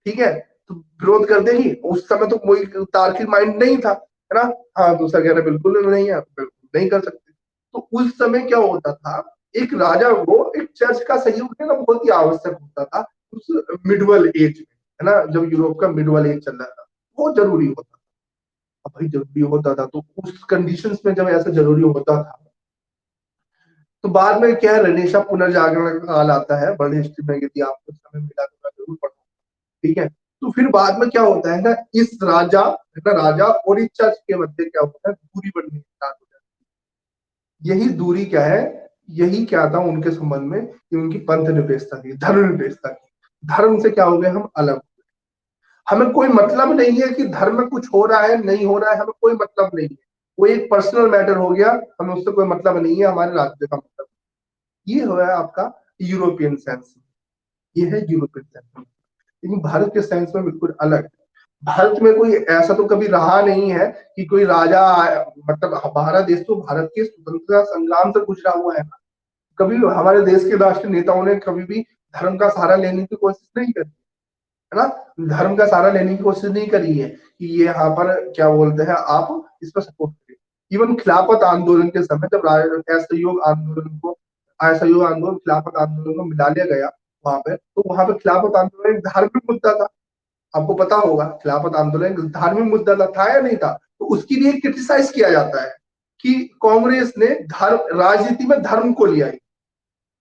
ठीक है, तो विरोध कर देगी। उस समय तो कोई तार्किक माइंड नहीं था, है ना। हाँ, दूसरा कह रहा बिल्कुल नहीं है, बिल्कुल नहीं कर सकते। तो उस समय क्या होता था, एक राजा को एक चर्च का सहयोग लेना बहुत ही आवश्यक होता था उस मिडवल एज में, है ना, जब यूरोप का मिडवल एज चल रहा था, बहुत जरूरी होता था। अब भाई जरूरी होता था तो उस कंडीशंस में जब ऐसा जरूरी होता था, तो बाद में क्या है, रनेशा पुनर्जागरण का काल आता है वर्ल्ड हिस्ट्री में, यदि आपको समय मिला तो मैं जरूर पढ़ूंगा, ठीक है। तो फिर बाद में क्या होता है ना, इस राजा है ना, राजा और इस चर्च के मध्य क्या होता है, दूरी बढ़नी स्टार्ट हो जाती है। यही दूरी क्या है, यही क्या था उनके संबंध में कि उनकी पंथ निरपेक्षता थी, धर्म निरपेक्षता थी। धर्म से क्या हो गए हम अलग। हमें कोई मतलब नहीं है कि धर्म में कुछ हो रहा है नहीं हो रहा है, हमें कोई मतलब नहीं है। वो एक पर्सनल मैटर हो गया, हमें उससे कोई मतलब नहीं है, हमारे राज्य का मतलब। ये हो है आपका यूरोपियन सेंस, ये है यूरोपियन सेंस। लेकिन भारत के सेंस में बिल्कुल अलग है। भारत में कोई ऐसा तो कभी रहा नहीं है कि कोई राजा मतलब हमारा देश तो भारत के स्वतंत्रता संग्राम से गुजरा हुआ है ना। कभी हमारे देश के राष्ट्रीय नेताओं ने कभी भी धर्म का सहारा लेने की कोशिश नहीं करी, है ना। धर्म का सहारा लेने की कोशिश नहीं करी है कि ये यहाँ पर क्या बोलते हैं आप इस पर सपोर्ट करें। इवन खिलाफत आंदोलन के समय जब असहयोग आंदोलन को, असहयोग आंदोलन खिलाफत आंदोलन को मिला लिया गया वहां पे, तो वहां पे खिलाफत आंदोलन एक धार्मिक मुद्दा था। आपको पता होगा खिलाफत आंदोलन एक धार्मिक मुद्दा था या नहीं था। तो उसके लिए क्रिटिसाइज किया जाता है कि कांग्रेस ने धर्म राजनीति में धर्म को लिया, है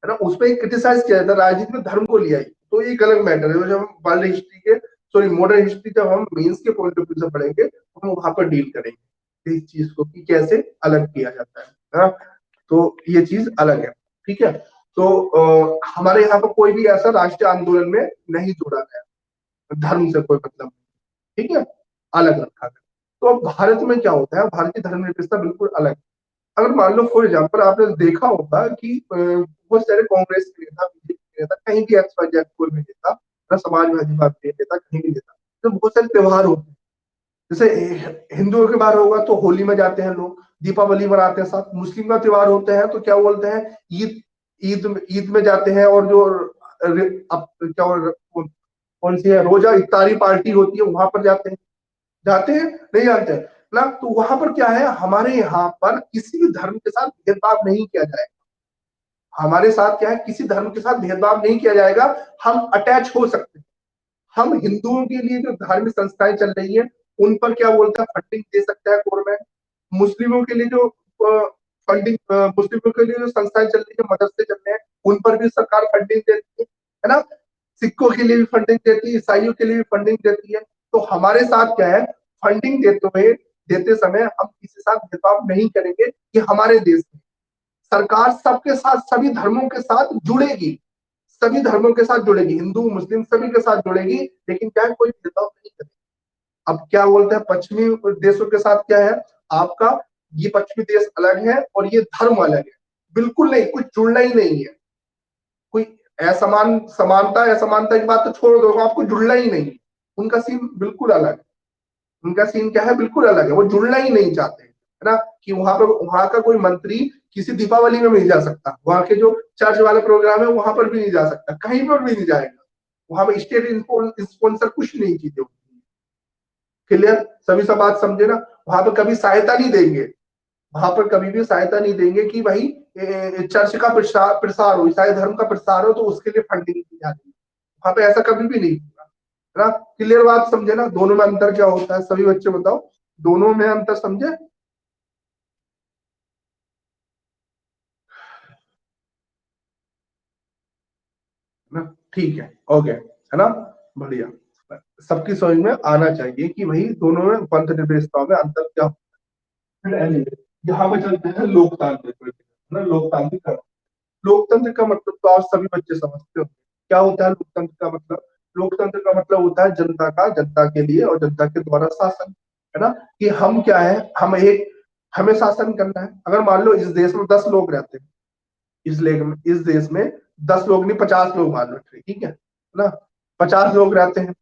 ना, उस पर क्रिटिसाइज किया जाता है राजनीति में धर्म को लिया। तो एक अलग मैटर है, जब हम वर्ल्ड हिस्ट्री के, सॉरी मॉडर्न हिस्ट्री जब हम मेंस के पॉइंट ऑफ व्यू से पढ़ेंगे तो हम वहां पर डील करेंगे इस चीज को कि कैसे अलग किया जाता है ना। तो ये चीज अलग है, ठीक है। तो हमारे यहाँ पर कोई भी ऐसा राष्ट्रीय आंदोलन में नहीं जोड़ा गया, धर्म से कोई मतलब नहीं, ठीक है, अलग रखा गया। तो अब भारत में क्या होता है, भारतीय धर्मनिरपेक्षता बिल्कुल अलग। अगर मान लो फॉर एग्जाम्पल आपने देखा होगा कि बहुत सारे कांग्रेस के नेता, बीजेपी के नेता, कहीं भी XYZ कोई भी नेता, समाजवादी पार्टी के नेता, कहीं भी नेता, तो बहुत सारे त्योहार होते हैं। जैसे हिंदुओं के बाहर होगा तो होली में जाते हैं लोग, दीपावली मनाते हैं साथ। मुस्लिम का त्योहार होते हैं तो क्या बोलते हैं, ईद, ईद में जाते हैं। और जो अब क्या कौन सी है, रोजा इफ्तारी पार्टी होती है वहां पर जाते हैं, जाते हैं नहीं जानते हैं ना। तो वहां पर क्या है, हमारे यहाँ पर किसी भी धर्म के साथ भेदभाव नहीं किया जाएगा। हमारे साथ क्या है, किसी धर्म के साथ भेदभाव नहीं किया जाएगा। हम अटैच हो सकते हैं। हम हिंदुओं के लिए जो धार्मिक संस्थाएं चल रही है उन पर क्या बोलता है फंडिंग दे सकता है गवर्नमेंट। मुस्लिमों के लिए जो फंडिंग, मुस्लिमों के लिए जो संस्थाएं चल रही है, मदरसे चल रहे हैं, उन पर भी सरकार फंडिंग देती है ना। सिखों के लिए भी फंडिंग देती है, ईसाइयों के लिए भी फंडिंग देती है। तो हमारे साथ क्या है, फंडिंग देते हुए, देते समय हम किसी साथ भेदभाव नहीं करेंगे कि हमारे देश में सरकार सबके साथ, सभी धर्मों के साथ जुड़ेगी, सभी धर्मों के साथ जुड़ेगी, हिंदू मुस्लिम सभी के साथ जुड़ेगी, लेकिन क्या है, कोई भेदभाव नहीं करेगी। अब क्या बोलते हैं पश्चिमी देशों के साथ क्या है आपका, ये पश्चिमी देश अलग है और ये धर्म अलग है, बिल्कुल नहीं, कुछ जुड़ना ही नहीं है। कोई समानता असमानता की बात तो छोड़ दो, आपको जुड़ना ही नहीं। उनका सीन बिल्कुल अलग है। उनका सीन क्या है, बिल्कुल अलग है, वो जुड़ना ही नहीं चाहते, है ना। कि वहां पे वहां का कोई मंत्री किसी दीपावली में नहीं जा सकता, वहां के जो चर्च वाले प्रोग्राम है वहां पर भी नहीं जा सकता, कहीं पर भी नहीं जाएगा। वहां पे स्टेट स्पॉन्सर कुछ नहीं चीजें होती है। क्लियर, सभी सब बात समझे ना। वहां पर कभी सहायता नहीं देंगे, वहां पर कभी भी सहायता नहीं देंगे कि भाई चर्च का प्रसार हो, ईसाई धर्म का प्रसार हो तो उसके लिए फंडिंग की जाती है। वहां पे ऐसा कभी भी नहीं होगा, है ना। क्लियर बात समझे ना, दोनों में अंतर क्या होता है, सभी बच्चे बताओ, दोनों में अंतर समझे ना। ठीक है, ओके, है ना, बढ़िया। सबकी समझ में आना चाहिए कि भाई दोनों में पंथ निर्देशताओं में अंतर क्या होता है। Anyway, यहाँ पे चलते हैं लोकतांत्रिक प्रक्रिया, है ना, लोकतांत्रिक का, लोकतंत्र का मतलब तो आप सभी बच्चे समझते हो क्या होता है। लोकतंत्र का मतलब, लोकतंत्र का मतलब होता है जनता का, जनता के लिए और जनता के द्वारा शासन, है ना। कि हम क्या है, हम एक, हमें शासन करना है। अगर मान लो इस देश में 10 लोग रहते हैं, इस देश में 10 लोग नहीं, 50 लोग मान लो, ठीक है ना। 50 लोग रहते हैं,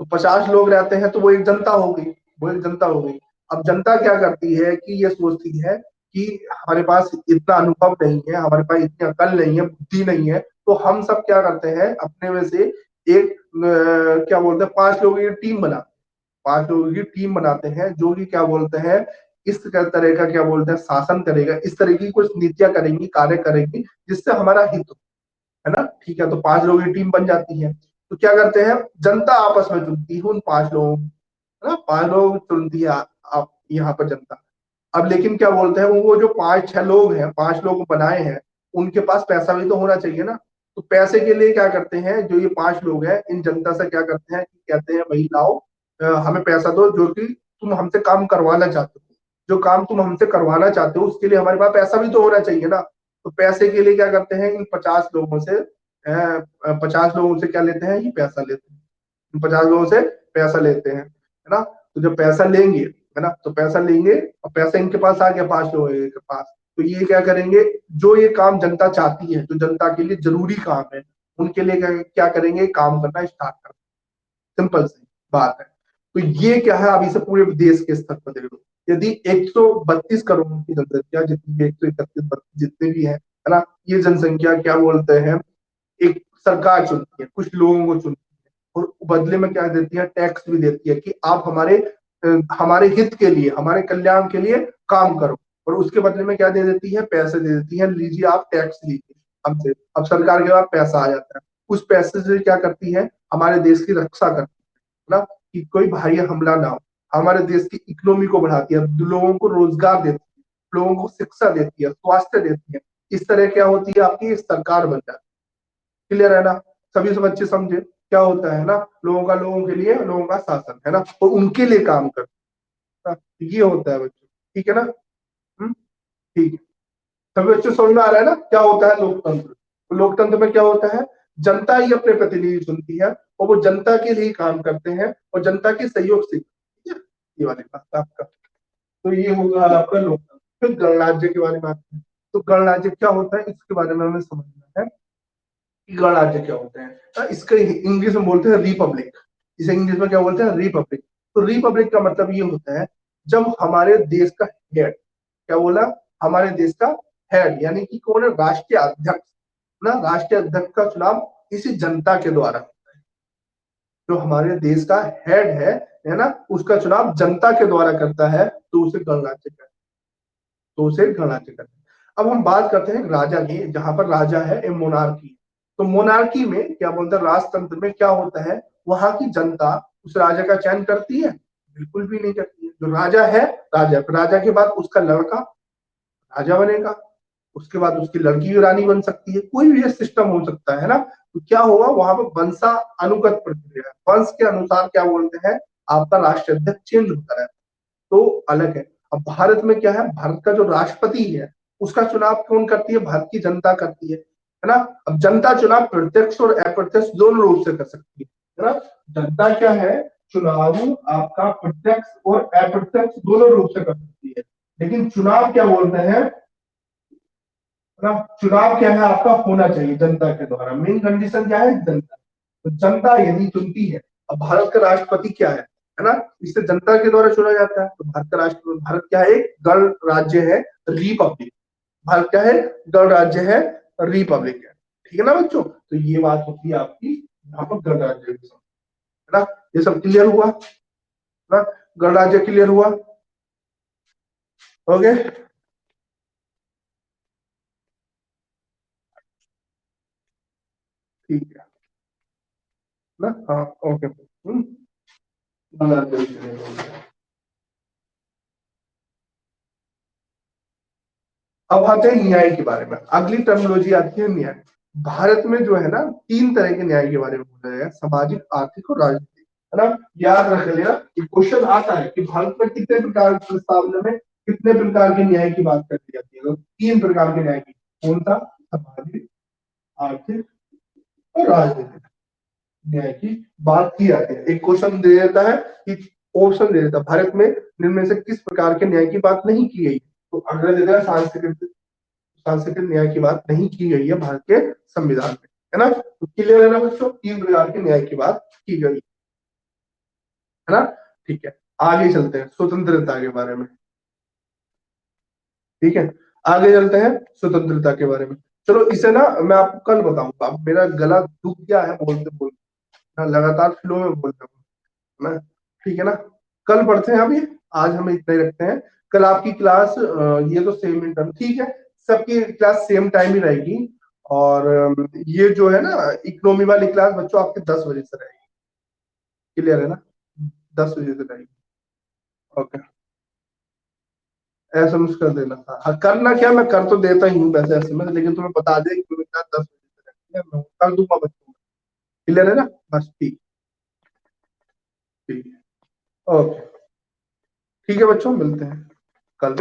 तो 50 लोग रहते हैं तो वो एक जनता हो गई, वो एक जनता हो गई। अब जनता क्या करती है कि ये सोचती है कि हमारे पास इतना अनुभव नहीं है, हमारे पास इतनी अकल नहीं है, बुद्धि नहीं है, तो हम सब क्या करते हैं अपने में से एक क्या बोलते हैं 5 लोगों की टीम बना, 5 लोगों की टीम बनाते हैं जो कि क्या बोलते हैं इस तरह का क्या बोलते हैं शासन करेगा, इस तरह की कुछ नीतियां करेंगी, कार्य करेंगी जिससे हमारा हित हो, है ना। ठीक है, तो 5 लोगों की टीम बन जाती है। तो क्या करते हैं, जनता आपस में चुनती है उन 5 लोगों को, है ना, 5 लोग चुनती है आप यहाँ पर जनता। अब लेकिन क्या बोलते हैं वो जो 5-6 लोग हैं, 5 लोग बनाए हैं, उनके पास पैसा भी तो होना चाहिए ना। तो पैसे के लिए क्या करते हैं, जो ये 5 लोग हैं इन जनता से क्या करते हैं कि कहते हैं भाई लाओ हमें पैसा दो जो कि तुम हमसे काम करवाना चाहते हो, जो काम तुम हमसे करवाना चाहते हो उसके लिए हमारे पास पैसा भी तो होना चाहिए ना। तो पैसे के लिए क्या करते हैं, इन 50 लोगों से 50 लोगों से क्या लेते हैं, ये पैसा लेते हैं, इन 50 लोगों से पैसा लेते हैं, है ना। तो जब पैसा लेंगे, है ना, तो पैसा लेंगे और पैसा इनके पास आ गया 5 लोगों के पास, तो ये क्या करेंगे, जो ये काम जनता चाहती है, जो जनता के लिए जरूरी काम है, उनके लिए क्या करेंगे, काम करना स्टार्ट कर, सिंपल सी बात है। तो ये क्या है, अभी से पूरे देश के स्तर पर देख लो, यदि 132 करोड़ की जनसंख्या, जितनी भी 131-32 जितने भी है ना, ये जनसंख्या क्या बोलते हैं, एक सरकार चुनती है, कुछ लोगों को चुनती है, और बदले में क्या देती है, टैक्स भी देती है कि आप हमारे हित के लिए, हमारे कल्याण के लिए काम करो, और उसके बदले में क्या दे देती है, पैसे दे देती है, लीजिए आप टैक्स लीजिए हमसे। अब सरकार के पास पैसा आ जाता है, उस पैसे से क्या करती है, हमारे देश की रक्षा करती है ना, कि कोई बाहरी हमला ना हो, हमारे देश की इकोनॉमी को बढ़ाती है, लोगों को रोजगार देती है, लोगों को शिक्षा देती है, स्वास्थ्य देती है। इस तरह क्या होती है, आपकी सरकार बन जाती है। क्लियर है ना, सभी सब अच्छे समझे क्या होता है ना, लोगों का लोगों के लिए, लोगों का शासन, है ना, और उनके लिए काम करता है, ये होता है बच्चों। ठीक है ना। ठीक है, सभी बच्चों समझ में आ रहा है ना, क्या होता है लोकतंत्र। तो लोकतंत्र में क्या होता है, जनता ही अपने प्रतिनिधि चुनती है, और वो जनता के लिए काम करते हैं, और जनता के सहयोग से, ठीक है? ये वाली बात आपका, तो ये होगा आपका लोकतंत्र। फिर गणराज्य के बारे में आते हैं। तो गणराज्य क्या होता है, इसके बारे में हमें समझना है कि गणराज्य क्या होता है। इसका इंग्लिश में बोलते हैं रिपब्लिक, इसे इंग्लिश में क्या बोलते हैं, रिपब्लिक। तो रिपब्लिक का मतलब ये होता है, जब हमारे देश का हेड, क्या बोला, हमारे देश का हेड यानी कि कौन है, राष्ट्रीय अध्यक्ष ना, राष्ट्रीय अध्यक्ष का चुनाव इसी जनता के द्वारा होता है। जो हमारे देश का हेड है ना, उसका चुनाव जनता के द्वारा करता है, तो उसे गणराज्य कहते हैं, तो उसे गणराज्य कहते हैं। अब हम बात करते हैं राजा की, जहां पर राजा है, ए मोनार्की। तो मोनार्की में क्या बोलते हैं, राजतंत्र में क्या होता है, वहां की जनता उस राजा का चयन करती है, बिल्कुल भी नहीं करती है। जो राजा है, राजा, राजा के बाद उसका लड़का राजा बनेगा, उसके बाद उसकी लड़की भी रानी बन सकती है, कोई भी सिस्टम हो सकता है ना। तो क्या होगा, वहां पर वंशा अनुगत प्रक्रिया, वंश के अनुसार क्या बोलते हैं, आपका राष्ट्र अध्यक्ष चेंज होता है, तो अलग है। अब भारत में क्या है, भारत का जो राष्ट्रपति है, उसका चुनाव कौन करती है, भारत की जनता करती है ना। अब जनता चुनाव प्रत्यक्ष और अप्रत्यक्ष दोनों रूप से कर सकती है ना। जनता क्या है, चुनाव आपका प्रत्यक्ष और अप्रत्यक्ष दोनों रूप से कर सकती है, लेकिन चुनाव क्या बोलते हैं ना, चुनाव क्या है आपका, होना चाहिए जनता के द्वारा। मेन कंडीशन क्या है, जनता, तो जनता यदि चुनती है। अब भारत का राष्ट्रपति क्या है ना, इसे जनता के द्वारा चुना जाता है। तो भारत का राष्ट्र, भारत क्या है, गण राज्य है, रिपब्लिक। भारत क्या है, गण राज्य है, रिपब्लिक है। ठीक है ना बच्चों, तो ये बात होती है आपकी यहाँ पर गणराज्य की, है ना। ये सब क्लियर हुआ ना, गणराज्य क्लियर हुआ। ओके, ठीक है ना, हाँ ओके। गणराज्य clear हो गया। अब आते हैं न्याय के बारे में, अगली टर्मिनोलॉजी आती है न्याय। भारत में जो है ना, 3 तरह के न्याय के बारे में बोला गया है, सामाजिक, आर्थिक और राजनीतिक, है ना। याद रख लेना, क्वेश्चन आता है कि भारत में कितने प्रकार के प्रस्तावना में कितने प्रकार के न्याय की बात कर दी जाती है, तो 3 प्रकार के न्याय की, कौन सा, सामाजिक, आर्थिक और राजनीतिक न्याय की बात की जाती है। एक क्वेश्चन दे देता है कि, ऑप्शन दे देता है, भारत में निम्न में से किस प्रकार के न्याय की बात नहीं की गई, तो अगला देता है सांस्कृतिक, सांस्कृतिक न्याय की बात नहीं की गई है भारत के संविधान में, है ना। तो क्लियर है ना बच्चों, 3 प्रकार के न्याय की बात की गई है ना। ठीक है, आगे चलते हैं स्वतंत्रता के बारे में। ठीक है, आगे चलते हैं स्वतंत्रता के बारे में। चलो इसे ना मैं आपको कल बताऊंगा, अब मेरा गला दुख गया है बोलते बोलते ना, लगातार फ्लो में बोलते हुए ना। ठीक है ना, कल पढ़ते हैं अभी, आज हम इतना ही रखते हैं। कल आपकी क्लास ये तो सेम इंटर्न, ठीक है, सबकी क्लास सेम टाइम ही रहेगी। और ये जो है ना इकोनॉमी वाली क्लास बच्चों आपके 10 बजे से रहेगी। क्लियर है ना, 10 बजे से रहेगी। ओके, एसएमएस कर देना था, हाँ, करना क्या, मैं कर तो देता ही हूँ वैसे एसएमएस, लेकिन तुम्हें बता दें कि मेरी क्लास 10 बजे से रहती है, मैं कर दूंगा बच्चों को। क्लियर है ना, बस ठीक, ठीक है, ओके। ठीक है बच्चों, मिलते हैं कल।